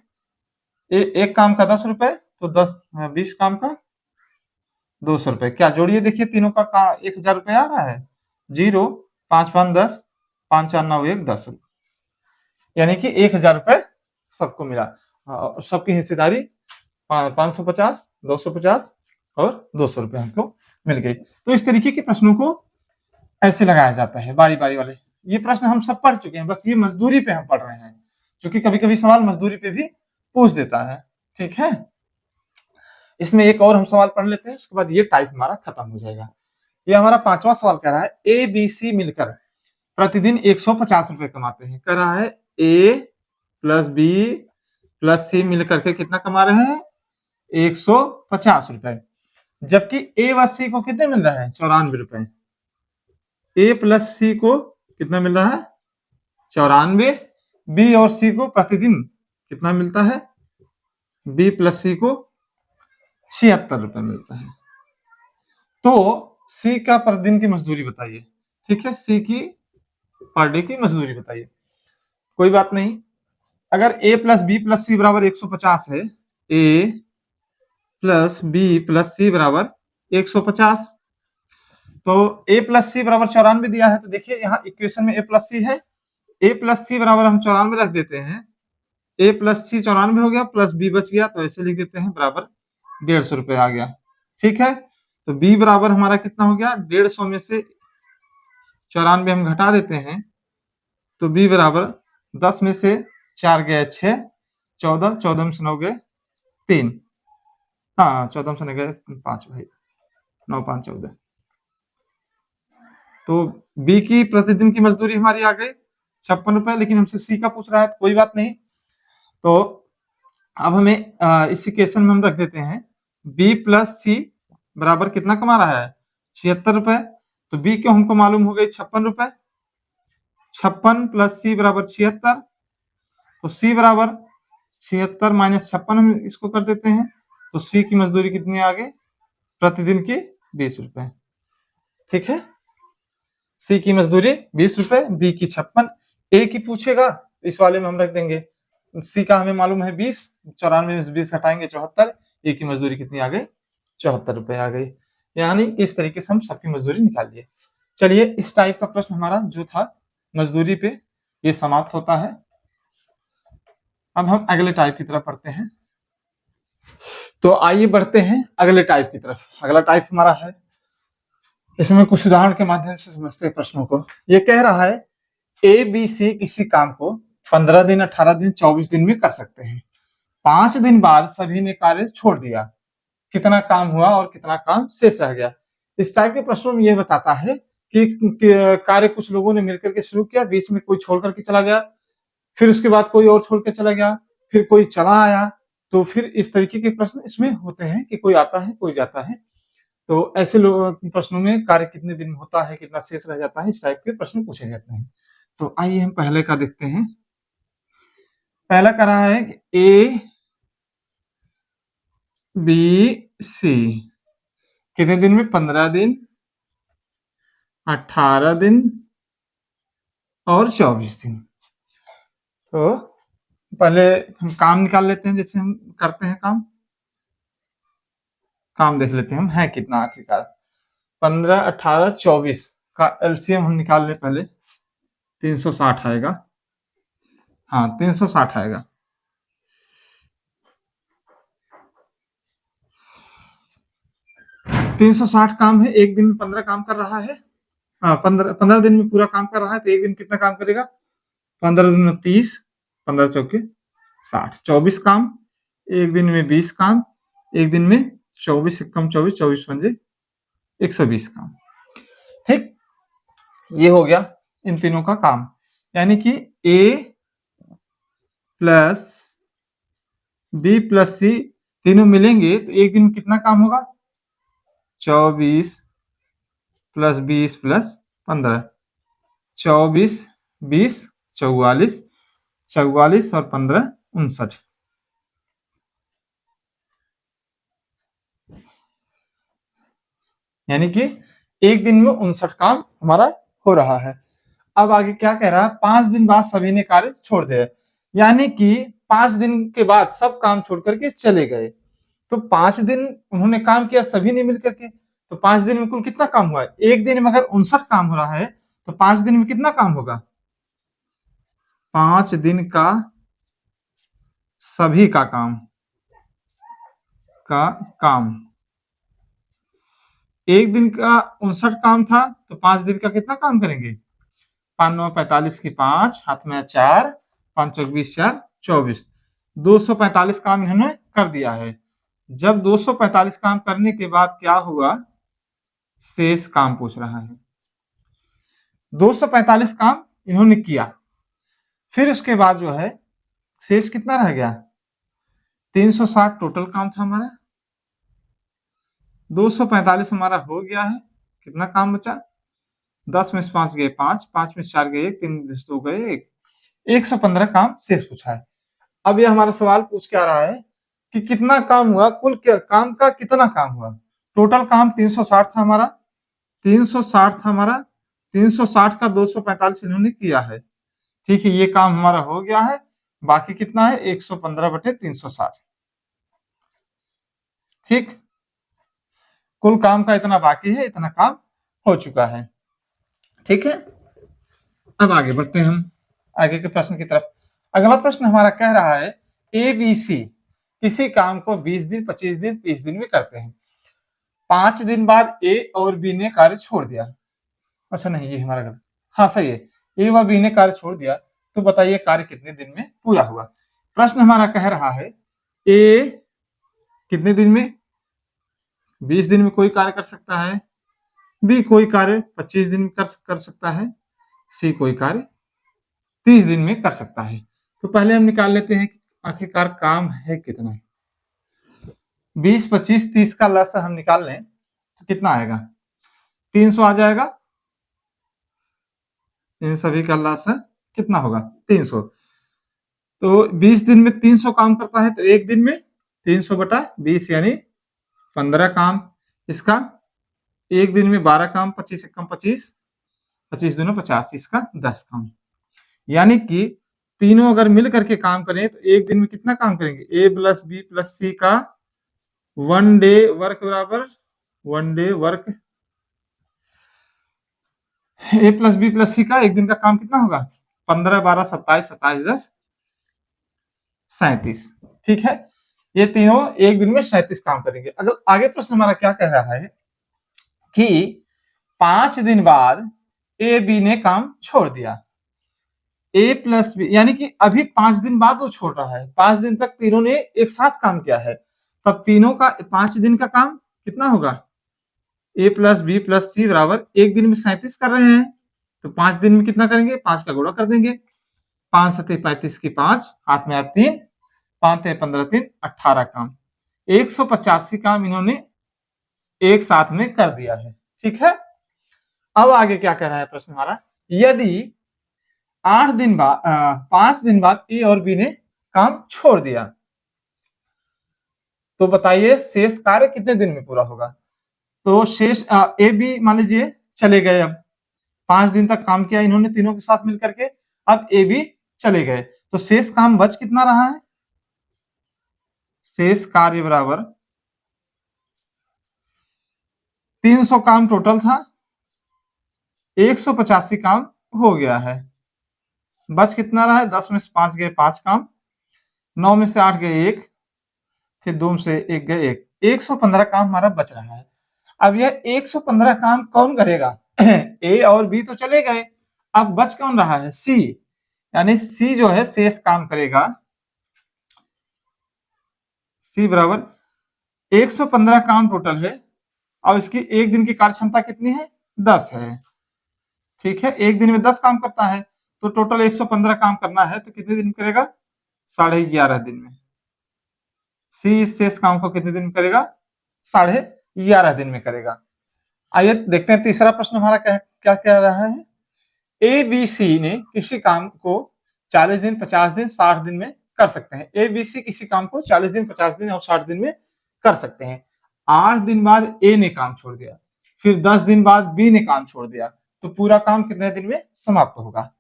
एक काम का 10 रुपए, तो 20 काम का 200 रुपए। क्या जोड़िए देखिए, तीनों का 1000 रुपए आ रहा है। 0, 5 5 10, 5 4 9 1 10, यानी कि 1000 रुपए सबको मिला। सबकी हिस्सेदारी 550, 250 और 200 रुपए हमको मिल गई। तो इस तरीके के प्रश्नों को ऐसे लगाया जाता है, बारी बारी वाले। ये प्रश्न हम सब पढ़ चुके हैं, बस ये मजदूरी पे हम पढ़ रहे हैं, क्योंकि कभी कभी सवाल मजदूरी पे भी पूछ देता है। ठीक है, इसमें एक और हम सवाल पढ़ लेते हैं, उसके बाद ये टाइप हमारा खत्म हो जाएगा। ये हमारा 5वां सवाल कह रहा है, ए बी सी मिलकर प्रतिदिन 150 रुपए कमाते हैं। कह रहा है ए प्लस बी प्लस सी मिलकर के कितना कमा रहे हैं? 150 रुपए। जबकि ए व सी को कितने मिल रहा है? 94 रुपए। ए प्लस सी को कितना मिल रहा है? 94। बी और सी को प्रतिदिन कितना मिलता है? बी प्लस सी को 76 रुपए मिलता है। तो सी का प्रतिदिन की मजदूरी बताइए। ठीक है, सी की पर डे की मजदूरी बताइए। कोई बात नहीं, अगर ए प्लस बी प्लस सी बराबर 150 है, ए प्लस बी प्लस सी बराबर 150, तो ए प्लस सी बराबर 94 दिया है। तो देखिए यहाँ इक्वेशन में ए प्लस सी है, ए प्लस सी बराबर हम 94 रख देते हैं। ए प्लस सी 94 हो गया, प्लस बी बच गया, तो ऐसे लिख देते हैं बराबर 150 रुपए आ गया। ठीक है, तो बी बराबर हमारा कितना हो गया? 150 में से 94 हम घटा देते हैं, तो बी बराबर 10 में से 4 गए 6, 14, 14 में से 9 गए 3, हाँ 14 में से 9 गए 5 भाई, 9 5 14। तो बी की प्रतिदिन की मजदूरी हमारी आ गई 56 रुपए, लेकिन हमसे सी का पूछ रहा है, तो कोई बात नहीं। तो अब हमें इस इक्वेशन में हम रख देते हैं बी प्लस सी बराबर कितना कमा रहा है? 76 रुपए। तो बी क्यों हमको मालूम हो गई 56 रुपए, 56 प्लस सी बराबर 76, तो सी बराबर 76 माइनस 56 हम इसको कर देते हैं, तो सी की मजदूरी कितनी आ गई? प्रतिदिन की 20 रुपए। ठीक है, सी की मजदूरी 20 रुपए, बी की 56। ए की पूछेगा इस वाले में हम रख देंगे, सी का हमें मालूम है 20, 94 में 20 घटाएंगे 74, ए की मजदूरी कितनी आ गई? 74 रुपए आ गई। यानी इस तरीके से हम सबकी मजदूरी निकाल लिए। चलिए, इस टाइप का प्रश्न हमारा जो था मजदूरी पे, ये समाप्त होता है। अब हम अगले टाइप की तरफ पढ़ते हैं। तो आइए बढ़ते हैं अगले टाइप की तरफ। अगला टाइप हमारा है, इसमें कुछ उदाहरण के माध्यम से समझते हैं प्रश्नों को। ये कह रहा है ए बी सी किसी काम को 15 दिन, 18 दिन, 24 दिन में कर सकते हैं। 5 दिन बाद सभी ने कार्य छोड़ दिया, कितना काम हुआ और कितना काम शेष रह गया? इस टाइप के प्रश्नों में यह बताता है कि कार्य कुछ लोगों ने मिलकर के शुरू किया, बीच में कोई छोड़ करके चला गया, फिर उसके बाद कोई और छोड़ के चला गया, फिर कोई चला आया। तो फिर इस तरीके के प्रश्न इसमें होते हैं कि कोई आता है कोई जाता है। तो ऐसे प्रश्नों में कार्य कितने दिन होता है, कितना शेष रह जाता है, इस टाइप के प्रश्न पूछे जाते हैं। तो आइए हम पहले का देखते हैं। पहला कह रहा है कि ए बी सी कितने दिन में? 15 दिन, 18 दिन और 24 दिन। तो पहले हम काम निकाल लेते हैं, जैसे हम करते हैं काम देख लेते हैं हम है कितना आखिरकार। 15, 18, 24 का एलसीएम हम निकाल लें पहले। 360 आएगा, हाँ 360 आएगा। 360 काम है, एक दिन में 15 काम कर रहा है। हाँ 15 दिन में पूरा काम कर रहा है, तो एक दिन कितना काम करेगा? 15 दिन में 30, 15 चौके 60, 24 काम। एक दिन में 20 काम, एक दिन में 24 कम 24, 24 पंजे 120 काम। ठीक, ये हो गया इन तीनों का काम। यानी कि ए प्लस बी प्लस सी तीनों मिलेंगे तो एक दिन में कितना काम होगा? 24 प्लस 20 प्लस 15, 24 20 44, 44 और 15 59। यानी कि एक दिन में 59 काम हमारा हो रहा है। अब आगे क्या कह रहा है, 5 दिन बाद सभी ने कार्य छोड़ दिया, यानी कि 5 दिन के बाद सब काम छोड़ करके चले गए। तो 5 दिन उन्होंने काम किया सभी ने मिलकर के, तो 5 दिन में कुल कितना काम हुआ? एक दिन में अगर 59 काम हो रहा है तो 5 दिन में कितना काम होगा? 5 दिन का सभी का काम। एक दिन का 59 काम था तो 5 दिन का कितना काम करेंगे? 5 9 45 की 5, हाथ में 4, 5 चौक 20, 4 24, 245 काम इन्होंने कर दिया है। जब 245 काम करने के बाद क्या हुआ? शेष काम पूछ रहा है। 245 काम इन्होंने किया, फिर उसके बाद जो है शेष कितना रह गया? 360 टोटल काम था हमारा। 245 हमारा हो गया है, कितना काम बचा? 10 में से 5 गए 5, 5 में से 4 गए 1, 3 में से 2 गए 1, 115 काम शेष पूछा है। अब ये हमारा सवाल पूछ क्या रहा है कि कितना काम हुआ, कुल काम का कितना काम हुआ? टोटल काम 360 था हमारा, 360 का 245 इन्होंने किया है। ठीक है, ये काम हमारा हो गया है। बाकी कितना है? 115/360। ठीक, कुल काम का इतना बाकी है, इतना काम हो चुका है। ठीक है, अब आगे बढ़ते हैं हम आगे के प्रश्न की तरफ। अगला प्रश्न हमारा कह रहा है ABC किसी काम को 20 दिन 25 दिन 30 दिन में करते हैं। 5 दिन बाद A और B ने कार्य छोड़ दिया। अच्छा नहीं, ये हमारा गलत, हाँ सही है, A व B ने कार्य छोड़ दिया, तो बताइए कार्य कितने दिन में पूरा हुआ? प्रश्न हमारा कह रहा है A कितने दिन में? 20 दिन में कोई कार्य कर सकता है, B कोई कार्य 25 दिन में कर सकता है, C कोई कार्य 30 दिन में कर सकता है। तो पहले हम निकाल लेते हैं कि आखिरकार काम है कितना। 20 25 30 का लसा हम निकाल लें तो कितना आएगा? 300 आ जाएगा। इन सभी का लसा कितना होगा? 300। तो 20 दिन में 300 काम करता है, तो एक दिन में 300/20 यानी 15 काम। इसका एक दिन में 12 काम, 25 एकम 25, 25 दूनी 50, इसका 10 काम। यानी कि तीनों अगर मिल करके काम करें तो एक दिन में कितना काम करेंगे? A plus B plus C का 1 डे वर्क बराबर 1 day work, A plus B plus C का एक दिन का काम कितना होगा? 15 12 27 27 10 37। ठीक है, ये तीनों एक दिन में 37 काम करेंगे। अगर आगे प्रश्न हमारा क्या कह रहा है कि 5 दिन बाद A B ने काम छोड़ दिया। A प्लस B यानी कि अभी 5 दिन बाद वो छोड़ रहा है, 5 दिन तक तीनों ने एक साथ काम किया है, तब तीनों का 5 दिन का काम कितना होगा? A plus B plus C बराबर एक दिन में 37 कर रहे हैं, तो 5 दिन में कितना करेंगे? 5 का गुणा कर देंगे। 5 7 35 की 5, हाथ में 3, 5 15 3 18 काम, 185 काम इन्होंने एक साथ में कर दिया है। ठीक है, अब आगे क्या कह रहा है प्रश्न हमारा, यदि 5 दिन बाद ए और बी ने काम छोड़ दिया, तो बताइए शेष कार्य कितने दिन में पूरा होगा? तो शेष ए बी मान लीजिए चले गए, अब 5 दिन तक काम किया इन्होंने तीनों के साथ मिलकर के, अब ए बी चले गए, तो शेष काम बच कितना रहा है? शेष कार्य बराबर 300 काम टोटल था, 185 काम हो गया है, बच कितना रहा है? 10 में से 5 गए 5 काम, 9 में से 8 गए 1, फिर 2 में से 1 गए 1, 115 काम हमारा बच रहा है। अब यह 115 काम कौन करेगा? ए और बी तो चले गए, अब बच कौन रहा है? सी, यानी सी जो है शेष काम करेगा। सी बराबर 115 काम टोटल है और इसकी एक दिन की कार्य क्षमता कितनी है? 10 है। ठीक है, एक दिन में 10 काम करता है, तो टोटल 115 काम करना है, तो कितने दिन करेगा? 11.5 दिन में। सी इस शेष काम को कितने दिन में करेगा? 11.5 दिन में करेगा। आइए देखते हैं तीसरा प्रश्न हमारा क्या कह रहा है। ए बी सी ने किसी काम को 40 दिन 50 दिन 60 दिन में कर सकते हैं। ए बी सी किसी काम को 40 दिन 50 दिन और 60 दिन में कर सकते हैं। 8 दिन बाद ए ने काम छोड़ दिया, फिर 10 दिन बाद बी ने काम छोड़ दिया, तो पूरा काम कितने दिन में समाप्त होगा?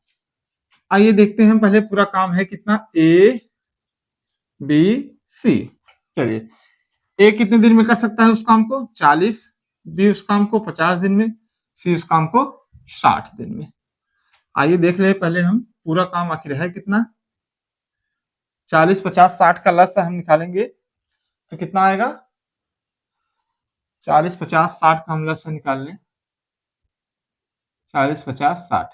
आइए देखते हैं, पहले पूरा काम है कितना, ए बी सी। चलिए, ए कितने दिन में कर सकता है उस काम को, 40, बी उस काम को 50 दिन में, सी उस काम को 60 दिन में। आइए देख ले, पहले हम पूरा काम आखिर है कितना, 40, 50, 60 का लस्य हम निकालेंगे तो कितना आएगा, 40, 50, 60 का हम लस्य निकाल लें, 40, 50, 60,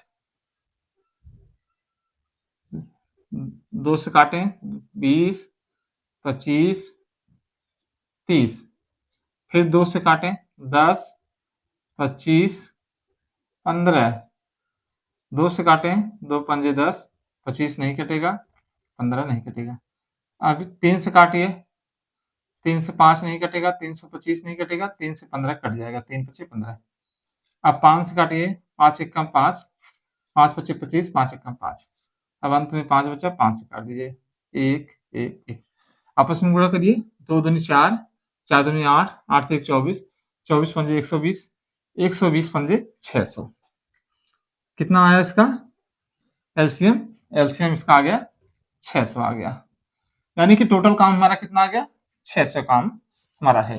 2 से काटें, 20, 25, 30, फिर 2 से काटें, 10, 25, 15, 2 से काटें, 2 पंजे 10, 25 नहीं कटेगा, 15 नहीं कटेगा। अब 3 से काटिए, 3 से 5 नहीं कटेगा, 3 से 25 नहीं कटेगा, 3 से 15 कट जाएगा, 3 पचे 15। अब 5 से काटिए, 5 एकम 5, 5 पचे 25, 5 एकम 5। अब अंत में 5 बचा, 5 से काट दीजिए, 1 1 1, आपस में गुणा करिए, 2 दूनी 4, 4 दूनी 8, 8 से 1 24, 24 पंजे 120, 120 पंजे 600। कितना आया इसका एलसीएम? एलसीएम इसका आ गया 600 आ गया, यानी कि टोटल काम हमारा कितना आ गया, 600 काम हमारा है।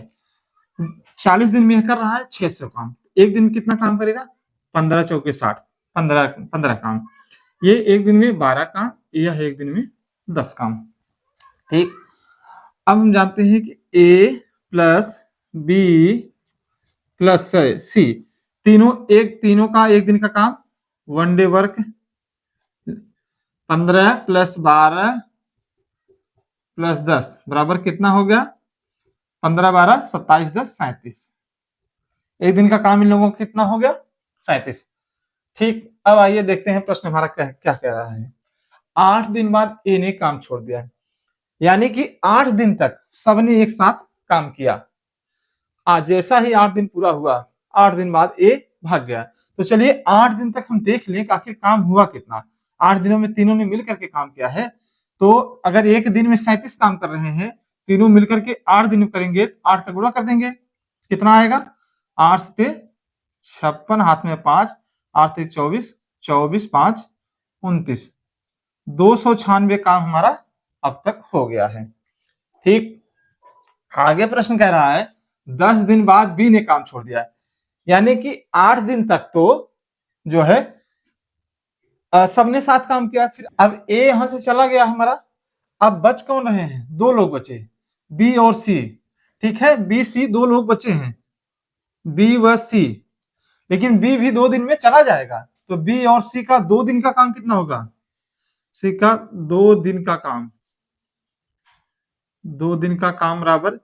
40 दिन में कर रहा है 600 काम, एक दिन में कितना काम करेगा, 15 चौके 60, 15 काम। ये एक दिन में 12 काम, यह एक दिन में 10 काम। ठीक, अब हम जानते हैं कि ए प्लस बी प्लस सी, तीनों का एक दिन का काम, 1 डे वर्क, 15 प्लस 12 प्लस 10 बराबर कितना हो गया, 15 12 27 10 37। एक दिन का काम इन लोगों का कितना हो गया, 37। ठीक, अब आइए देखते हैं प्रश्न हमारा क्या क्या कह रहा है। 8 दिन बाद ए ने काम छोड़ दिया, यानी कि 8 दिन तक सबने एक साथ काम किया। आज जैसा ही 8 दिन पूरा हुआ, 8 दिन बाद ए भाग गया। तो चलिए 8 दिन तक हम देख लें कि आखिर काम हुआ कितना। 8 दिनों में तीनों ने मिलकर के काम किया है, तो अगर एक दिन में 37 काम कर रहे हैं, तीनों मिलकर के 8 दिन में करेंगे, 8 का गुणा कर देंगे, कितना आएगा, 8 से 56, हाथ में 5, 8 से 24, 24 5 29, 296 काम हमारा अब तक हो गया है। ठीक, आगे प्रश्न कह रहा है 10 दिन बाद बी ने काम छोड़ दिया, यानी कि 8 दिन तक तो जो है सबने साथ काम किया। फिर अब ए यहां से चला गया हमारा, अब बच कौन रहे हैं, 2 लोग बचे, बी और सी। ठीक है, बी सी 2 लोग बचे हैं, बी व सी, लेकिन बी भी 2 दिन में चला जाएगा, तो बी और सी का 2 दिन का काम कितना होगा, सी का 2 दिन का काम, 2 दिन का काम बराबर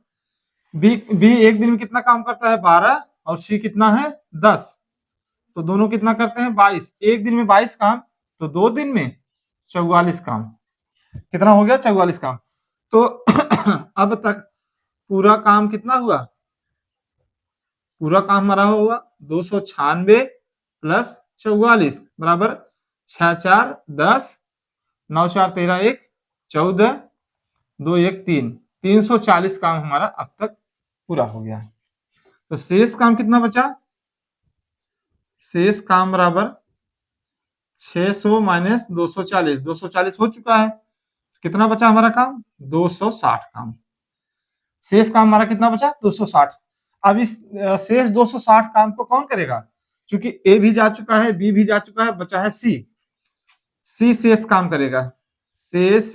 बी एक दिन में कितना काम करता है, 12, और सी कितना है 10, तो दोनों कितना करते हैं 22। एक दिन में 22 काम, तो 2 दिन में 44 काम, कितना हो गया 44 काम। तो अब तक पूरा काम कितना हुआ, पूरा काम हमारा हुआ 296 प्लस 44 बराबर 6 4 10, 9 4 13 1 14, 2 1 3, 340 काम हमारा अब तक पूरा हो गया। तो शेष काम कितना बचा, शेष काम बराबर 600 माइनस 240, 240 हो चुका है, कितना बचा हमारा काम, 260 काम। शेष काम हमारा कितना बचा, 260। अब इस शेष 260 काम को कौन करेगा, क्योंकि ए भी जा चुका है, बी भी जा चुका है, बचा है सी, सी शेष काम करेगा। शेष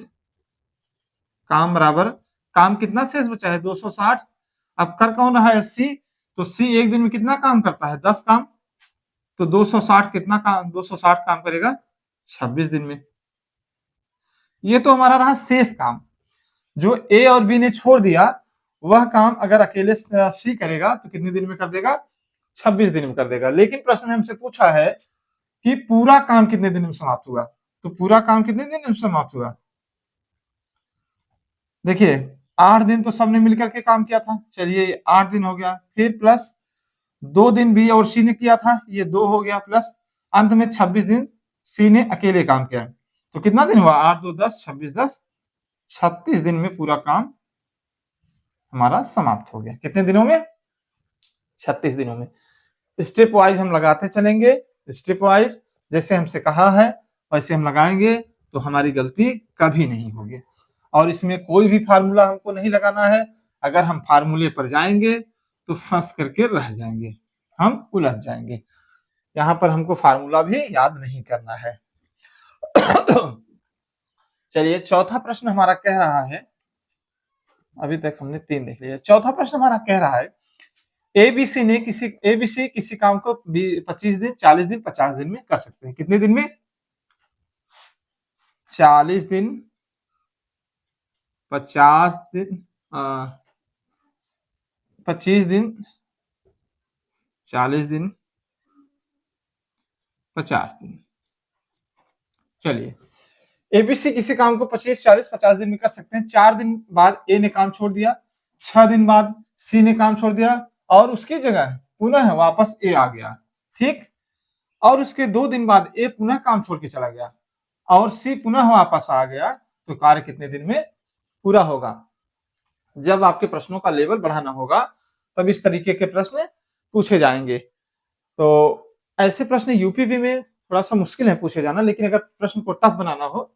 काम बराबर, काम कितना शेष बचा है 260, अब कर कौन रहा है सी, तो सी एक दिन में कितना काम करता है 10 काम, तो 260 कितना काम, 260 काम करेगा 26 दिन में। ये तो हमारा रहा शेष काम, जो ए और बी ने छोड़ दिया वह काम अगर अकेले सी करेगा तो कितने दिन में कर देगा, 26 दिन में कर देगा। लेकिन प्रश्न में हमसे पूछा है कि पूरा काम कितने दिन में समाप्त हुआ, तो पूरा काम कितने दिन में समाप्त हुआ, देखिए 8 दिन तो सबने मिलकर के काम किया था, चलिए 8 दिन हो गया, फिर प्लस 2 दिन बी और सी ने किया था, ये 2 हो गया, प्लस अंत में 26 दिन सी ने अकेले काम किया, तो कितना दिन हुआ, 8 2 10 26 10, 36 दिन में पूरा काम हमारा समाप्त हो गया। कितने दिनों में, 36 दिनों में। स्टेप वाइज हम लगाते चलेंगे, स्टेप वाइज जैसे हमसे कहा है वैसे हम लगाएंगे तो हमारी गलती कभी नहीं होगी। और इसमें कोई भी फार्मूला हमको नहीं लगाना है। अगर हम फार्मूले पर जाएंगे तो फंस करके रह जाएंगे, हम उलझ जाएंगे। यहाँ पर हमको फार्मूला भी याद नहीं करना है। चलिए चौथा प्रश्न हमारा कह रहा है, अभी तक हमने 3 देख लिया। चौथा प्रश्न हमारा कह रहा है एबीसी किसी काम को 25 दिन, 40 दिन, 50 दिन में कर सकते हैं। कितने दिन में? 40 दिन, 50 दिन, 25 दिन, 40 दिन, 50 दिन। चलिए एबीसी किसी काम को 25, 40, 50 दिन में कर सकते हैं। 4 दिन बाद ए ने काम छोड़ दिया, 6 दिन बाद सी ने काम छोड़ दिया और उसकी जगह पुनः वापस ए आ गया, ठीक। और उसके 2 दिन बाद ए पुनः काम छोड़ के चला गया और सी पुनः वापस आ गया, तो कार्य कितने दिन में पूरा होगा? जब आपके प्रश्नों का लेवल बढ़ाना होगा तब इस तरीके के प्रश्न पूछे जाएंगे। तो ऐसे प्रश्न यूपीबी में थोड़ा सा मुश्किल है पूछे जाना, लेकिन अगर प्रश्न को टफ बनाना हो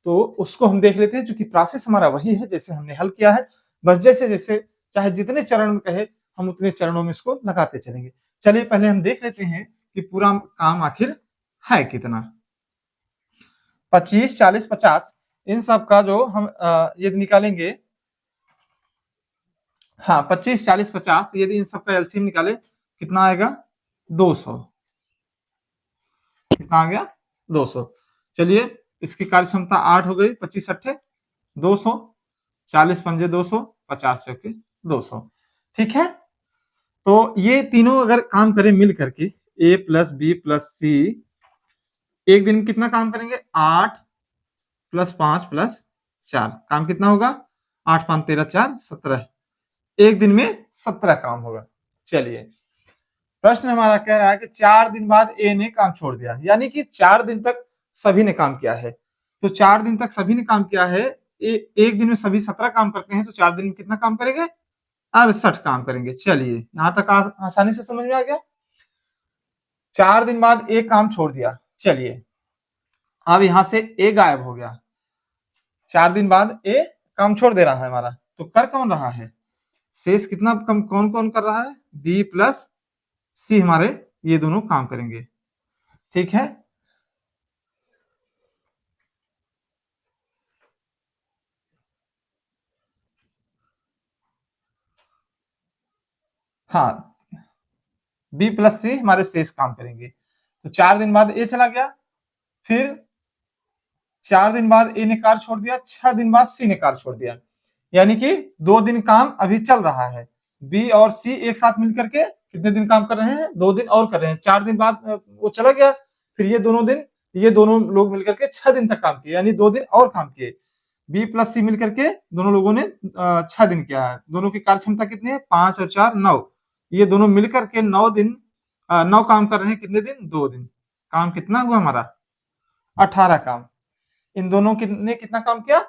तो उसको हम देख लेते हैं। चूंकि प्रोसेस हमारा वही है जैसे हमने हल किया है, बस जैसे जैसे चाहे जितने चरण में कहे हम उतने चरणों में इसको लगाते चलेंगे। चलिए पहले हम देख लेते हैं कि पूरा काम आखिर है कितना। 25, 40, 50 इन सब का जो हम ये निकालेंगे, हाँ 25, 40, 50 यदि इन सब का एलसीएम निकाले कितना आएगा? 200। कितना आ गया? 200। चलिए इसकी कार्य क्षमता 8 हो गई, 25 अट्ठे 200, 40 पंजे 200, 50 चौके 200। ठीक है, तो ये तीनों अगर काम करें मिल करके ए प्लस बी प्लस सी, एक दिन में कितना काम करेंगे? 8 प्लस 5 प्लस 4, काम कितना होगा? 8 5 13 4 17, एक दिन में 17 काम होगा। चलिए प्रश्न हमारा कह रहा है कि 4 दिन बाद ए ने काम छोड़ दिया, यानी कि 4 दिन तक सभी ने काम किया है। तो 4 दिन तक सभी ने काम किया है, एक दिन में सभी 17 काम करते हैं, तो 4 दिन में कितना काम करेंगे? 68 काम करेंगे। चलिए यहां तक आसानी से समझ में आ गया। 4 दिन बाद एक काम छोड़ दिया। चलिए अब यहां से ए गायब हो गया, 4 दिन बाद ए काम छोड़ दे रहा है हमारा, तो कर कौन रहा है? शेष कितना कम कौन कौन कर रहा है? बी प्लस सी हमारे ये दोनों काम करेंगे। ठीक है, हाँ बी प्लस सी हमारे शेष काम करेंगे। तो 4 दिन बाद ए चला गया, फिर 4 दिन बाद ए ने कार छोड़ दिया, 6 दिन बाद सी ने कार छोड़ दिया, यानी कि 2 दिन काम अभी चल रहा है। बी और सी एक साथ मिलकर के कितने दिन काम कर रहे हैं? 2 दिन और कर रहे हैं। 4 दिन बाद वो चला गया, फिर ये दोनों लोग मिलकर के 6 दिन तक काम किए, यानी 2 दिन और काम किए। बी प्लस सी मिलकर के दोनों लोगों ने 6 दिन किया है। दोनों की कार्य क्षमता कितनी है? 5 और 4 9, ये दोनों मिलकर के 9 दिन 9 काम कर रहे हैं। कितने दिन? 2 दिन। काम कितना हुआ हमारा? 18 काम। इन दोनों ने कितना काम किया?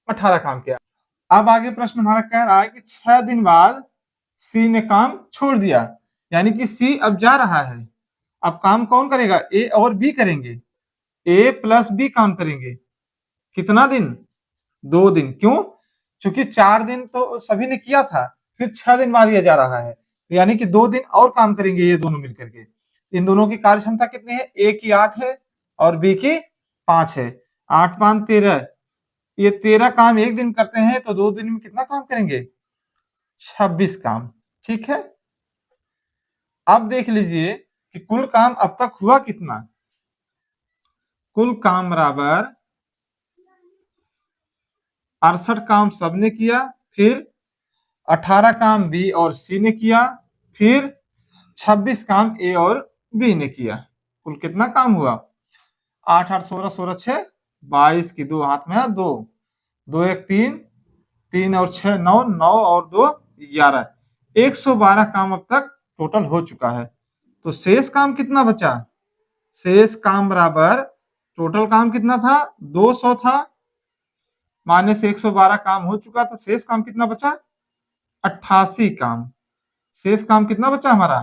18 काम किया। अब आगे प्रश्न हमारा कह रहा है कि 6 दिन बाद सी ने काम छोड़ दिया, यानी कि सी अब जा रहा है। अब काम कौन करेगा? ए और बी करेंगे, ए प्लस बी काम करेंगे। कितना दिन? 2 दिन। क्यों? क्योंकि 4 दिन तो सभी ने किया था, फिर 6 दिन बाद ये जा रहा है, यानी कि 2 दिन और काम करेंगे ये दोनों मिलकर के। इन दोनों की कार्य क्षमता कितनी है? ए की 8 है और बी की 5 है। 8 5 13, ये 13 काम एक दिन करते हैं, तो 2 दिन में कितना काम करेंगे? 26 काम। ठीक है, अब देख लीजिए कि कुल काम अब तक हुआ कितना। कुल काम बराबर 68 काम सबने किया, फिर 18 काम बी और सी ने किया, फिर 26 काम ए और बी ने किया। कुल कितना काम हुआ? 8 8 16 16 6 22 की 2 हाथ में है 2 2 1 3 3 और 6 9 9 और 2 11, 112 काम अब तक टोटल हो चुका है। तो शेष काम कितना बचा? शेष काम बराबर टोटल काम कितना था? 200 था, माइनस 112 काम हो चुका, तो शेष काम कितना बचा? 88 काम। शेष काम कितना बचा हमारा?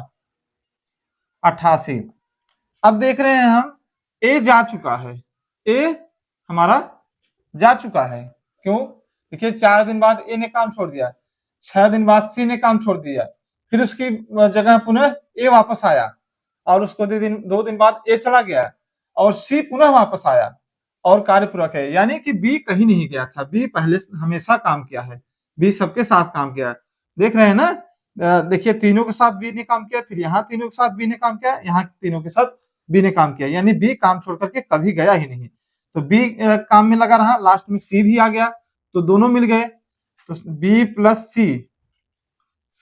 88। अब देख रहे हैं हम ए जा चुका है, ए हमारा जा चुका है। क्यों? देखिए 4 दिन बाद ए ने काम छोड़ दिया, 6 दिन बाद सी ने काम छोड़ दिया, फिर उसकी जगह पुनः ए वापस आया और उसको 2 दिन बाद ए चला गया और सी पुनः वापस आया और कार्य पूरा किया। यानी कि बी कहीं नहीं गया था, बी पहले हमेशा काम किया है, बी सबके साथ काम किया है। देख रहे हैं ना, देखिए तीनों के साथ बी ने काम किया, फिर यहाँ तीनों के साथ बी ने काम किया, यहाँ तीनों के साथ बी ने काम किया, यानी बी काम छोड़ करके कभी गया ही नहीं। तो बी काम में लगा रहा, लास्ट में सी भी आ गया तो दोनों मिल गए, तो बी प्लस सी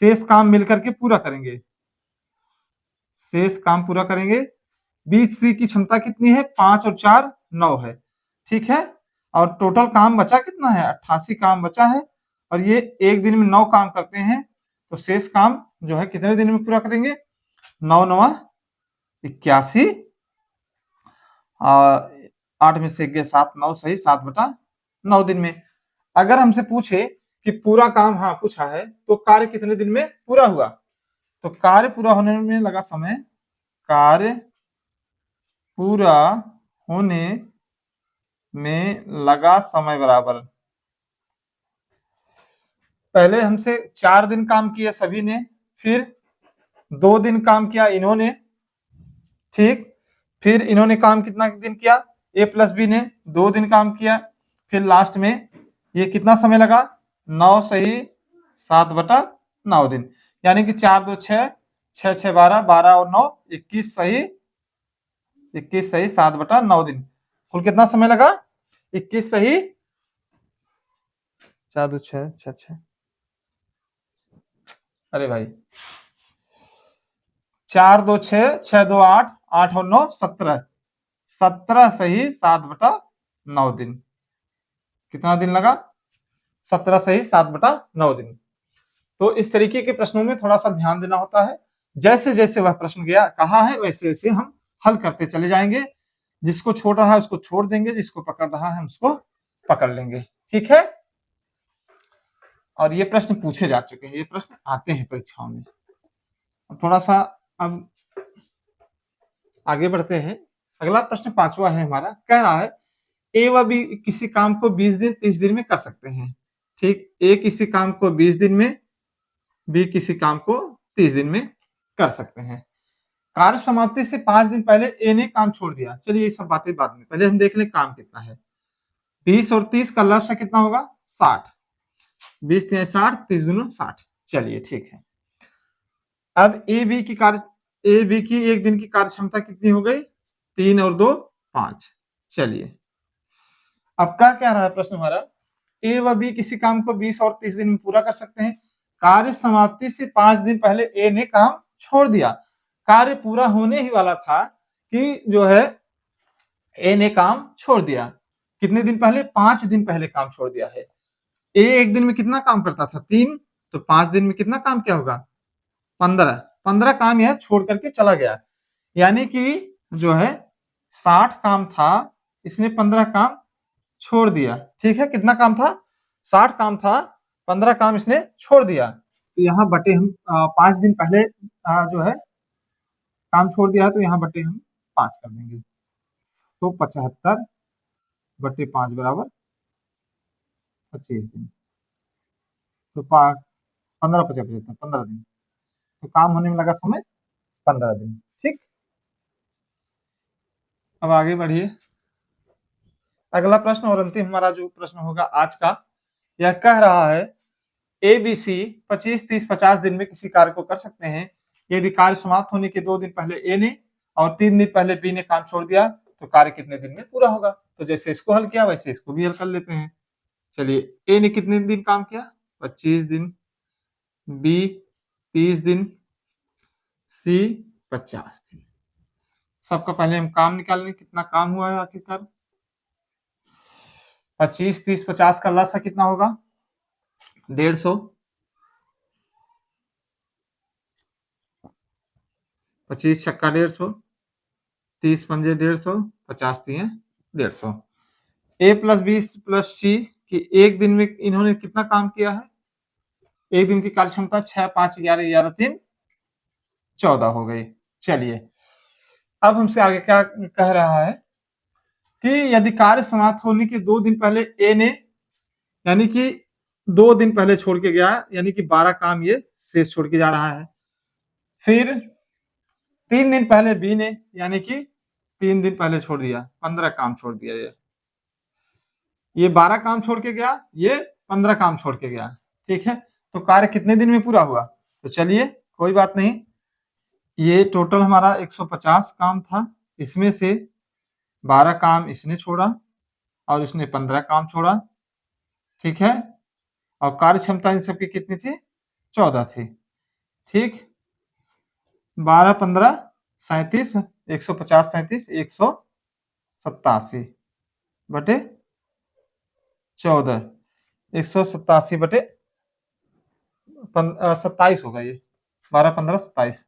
शेष काम मिलकर के पूरा करेंगे, शेष काम पूरा करेंगे। बी सी की क्षमता कितनी है? 5 और 4 9 है, ठीक है। और टोटल काम बचा कितना है? 88 काम बचा है और ये एक दिन में 9 काम करते हैं, तो शेष काम जो है कितने दिन में पूरा करेंगे? 9 9 81, 8 में से 7 9 सही 7/9 दिन में। अगर हमसे पूछे कि पूरा काम, हाँ पूछा है, तो कार्य कितने दिन में पूरा हुआ? तो कार्य पूरा होने में लगा समय, कार्य पूरा होने में लगा समय बराबर, पहले हमसे 4 दिन काम किया सभी ने, फिर 2 दिन काम किया इन्होंने, ठीक। फिर इन्होंने काम कितना दिन किया? ए प्लस बी ने 2 दिन काम किया, फिर लास्ट में ये कितना समय लगा? 9 सही 7/9 दिन, यानी कि 4 2 6 6 6 12 12 और 9 21 सही 7/9 दिन। कुल कितना समय लगा? 21 सही 4 2 6 6 6, अरे भाई 4 2 6 6 2 8 8 और 9 17 17 सही 7/9 दिन। कितना दिन लगा? 17 सही 7/9 दिन। तो इस तरीके के प्रश्नों में थोड़ा सा ध्यान देना होता है, जैसे जैसे वह प्रश्न गया कहा है वैसे वैसे हम हल करते चले जाएंगे, जिसको छोड़ रहा है उसको छोड़ देंगे, जिसको पकड़ रहा है उसको पकड़ लेंगे, ठीक है। और ये प्रश्न पूछे जा चुके हैं, ये प्रश्न आते हैं परीक्षाओं में। थोड़ा सा अब आगे बढ़ते हैं। अगला प्रश्न 5वां है हमारा, कह रहा है ए व बी किसी काम को 20 दिन 30 दिन में कर सकते हैं, ठीक। ए किसी काम को 20 दिन में, बी किसी काम को 30 दिन में कर सकते हैं। कार्य समाप्ति से 5 दिन पहले ए ने काम छोड़ दिया। चलिए ये सब बातें बाद में, पहले हम देख लें काम कितना है। 20 और 30 का लक्ष्य कितना होगा? 60, 20 3 60 30 दूनी 60। चलिए ठीक है। अब ए बी की एक दिन की कार्य क्षमता कितनी हो गई? 3 और 2 5। चलिए अब क्या कह रहा है प्रश्न हमारा, ए व बी किसी काम को 20 और 30 दिन में पूरा कर सकते हैं। कार्य समाप्ति से 5 दिन पहले ए ने काम छोड़ दिया। कार्य पूरा होने ही वाला था कि जो है ए ने काम छोड़ दिया। कितने दिन पहले? 5 दिन पहले काम छोड़ दिया है। ए एक दिन में कितना काम करता था? 3, तो 5 दिन में कितना काम क्या होगा? 15 काम यह छोड़ करके चला गया, यानी कि जो है 60 काम था, इसने 15 काम छोड़ दिया, ठीक है। कितना काम था? 60 काम था, 15 काम इसने छोड़ दिया, तो यहाँ बटे हम 5 दिन पहले जो है काम छोड़ दिया है, तो यहाँ बटे हम 5 कर देंगे, तो 75/5 बराबर 25 दिन, तो 15 50 75 15 दिन, तो काम होने में लगा समय 15 दिन, ठीक। अब आगे बढ़िए। अगला प्रश्न और अंतिम हमारा जो प्रश्न होगा आज का, यह कह रहा है ए बी सी 25 30 50 दिन में किसी कार्य को कर सकते हैं। यदि कार्य समाप्त होने के 2 दिन पहले ए ने और 3 दिन पहले बी ने काम छोड़ दिया, तो कार्य कितने दिन में पूरा होगा? तो जैसे इसको हल किया वैसे इसको भी हल कर लेते हैं। चलिए ए ने कितने दिन काम किया? 25 दिन, बी 30 दिन, सी 50 दिन। सबका पहले हम काम निकाल लें, कितना काम हुआ है आखिरकार। 25 30 50 का लसा कितना होगा? 150। 25 छक्का 150, 30 पंजे 150, 50 दिए 150। ए प्लस बी प्लस सी की एक दिन में इन्होंने कितना काम किया है? एक दिन की कार्य क्षमता 6 5 11 11 3 14 हो गई। चलिए अब हमसे आगे क्या कह रहा है कि यदि कार्य समाप्त होने के 2 दिन पहले ए ने, यानी कि 2 दिन पहले छोड़ के गया, यानी कि 12 काम ये शेष छोड़ के जा रहा है। फिर 3 दिन पहले बी ने, यानी कि 3 दिन पहले छोड़ दिया, 15 काम छोड़ दिया ये 12 काम छोड़ के गया, ये 15 काम छोड़ के गया, ठीक है। तो कार्य कितने दिन में पूरा हुआ? तो चलिए कोई बात नहीं, ये टोटल हमारा 150 काम था, इसमें से 12 काम इसने छोड़ा और इसने 15 काम छोड़ा, ठीक है। और कार्य क्षमता इन सबकी कितनी थी? 14 थी, ठीक। 12 15 37, 150 37 187 बटे 14, 187 बटे 27 होगा ये, 12 15 27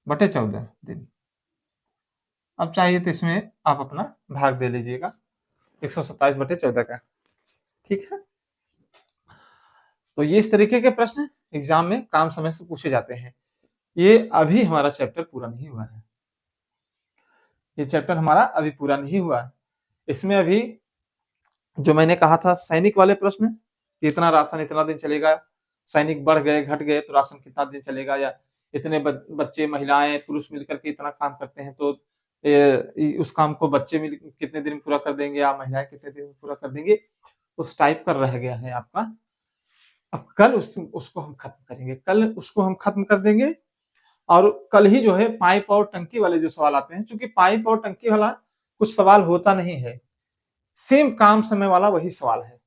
बटे 14 दिन। अब चाहिए तो इसमें आप अपना भाग दे लीजिएगा 127 बटे 14 का, ठीक है। तो ये इस तरीके के प्रश्न एग्जाम में काम समय से पूछे जाते हैं। ये अभी हमारा चैप्टर पूरा नहीं हुआ है, ये चैप्टर हमारा अभी पूरा नहीं हुआ है। इसमें अभी जो मैंने कहा था सैनिक वाले प्रश्न कि इतना राशन इतना दिन चलेगा, सैनिक बढ़ गए घट गए तो राशन कितना दिन चलेगा, या इतने बच्चे महिलाएं पुरुष मिलकर के इतना काम करते हैं तो उस काम को बच्चे मिल कितने दिन में पूरा कर देंगे या महिलाएं कितने दिन में पूरा कर देंगे, उस टाइप का रह गया है आपका। अब कल उसको हम खत्म करेंगे, कल उसको हम खत्म कर देंगे। और कल ही जो है पाइप और टंकी वाले जो सवाल आते हैं, क्योंकि पाइप और टंकी वाला कुछ सवाल होता नहीं है, सेम काम समय वाला वही सवाल है,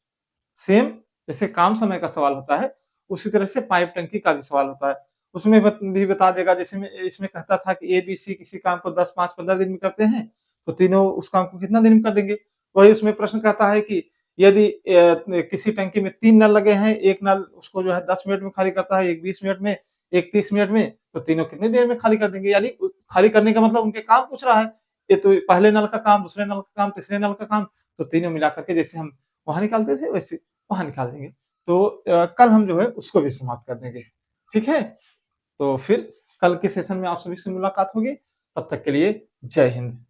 सेम जैसे काम समय का सवाल होता है उसी तरह से पाइप टंकी का भी सवाल होता है। उसमें भी बता देगा, जैसे मैं इसमें कहता था कि ए बी सी किसी काम को 10 5 15 दिन में करते हैं तो तीनों उस काम को कितना दिन में कर देंगे। वही उसमें प्रश्न कहता है कि यदि किसी टंकी में 3 नल लगे हैं, एक नल उसको जो है 10 मिनट में खाली करता है, एक 20 मिनट में, एक 30 मिनट में, तो तीनों कितनी देर में खाली कर देंगे। यानी खाली करने का मतलब उनके काम पूछ रहा है, ये तो पहले नल का काम, दूसरे नल का काम, तीसरे नल का काम, तो तीनों मिला करके जैसे हम वहां निकालते थे वैसे वहां निकाल देंगे। तो कल हम जो है उसको भी समाप्त कर देंगे, ठीक है। तो फिर कल के सेशन में आप सभी से मुलाकात होगी, तब तक के लिए जय हिंद।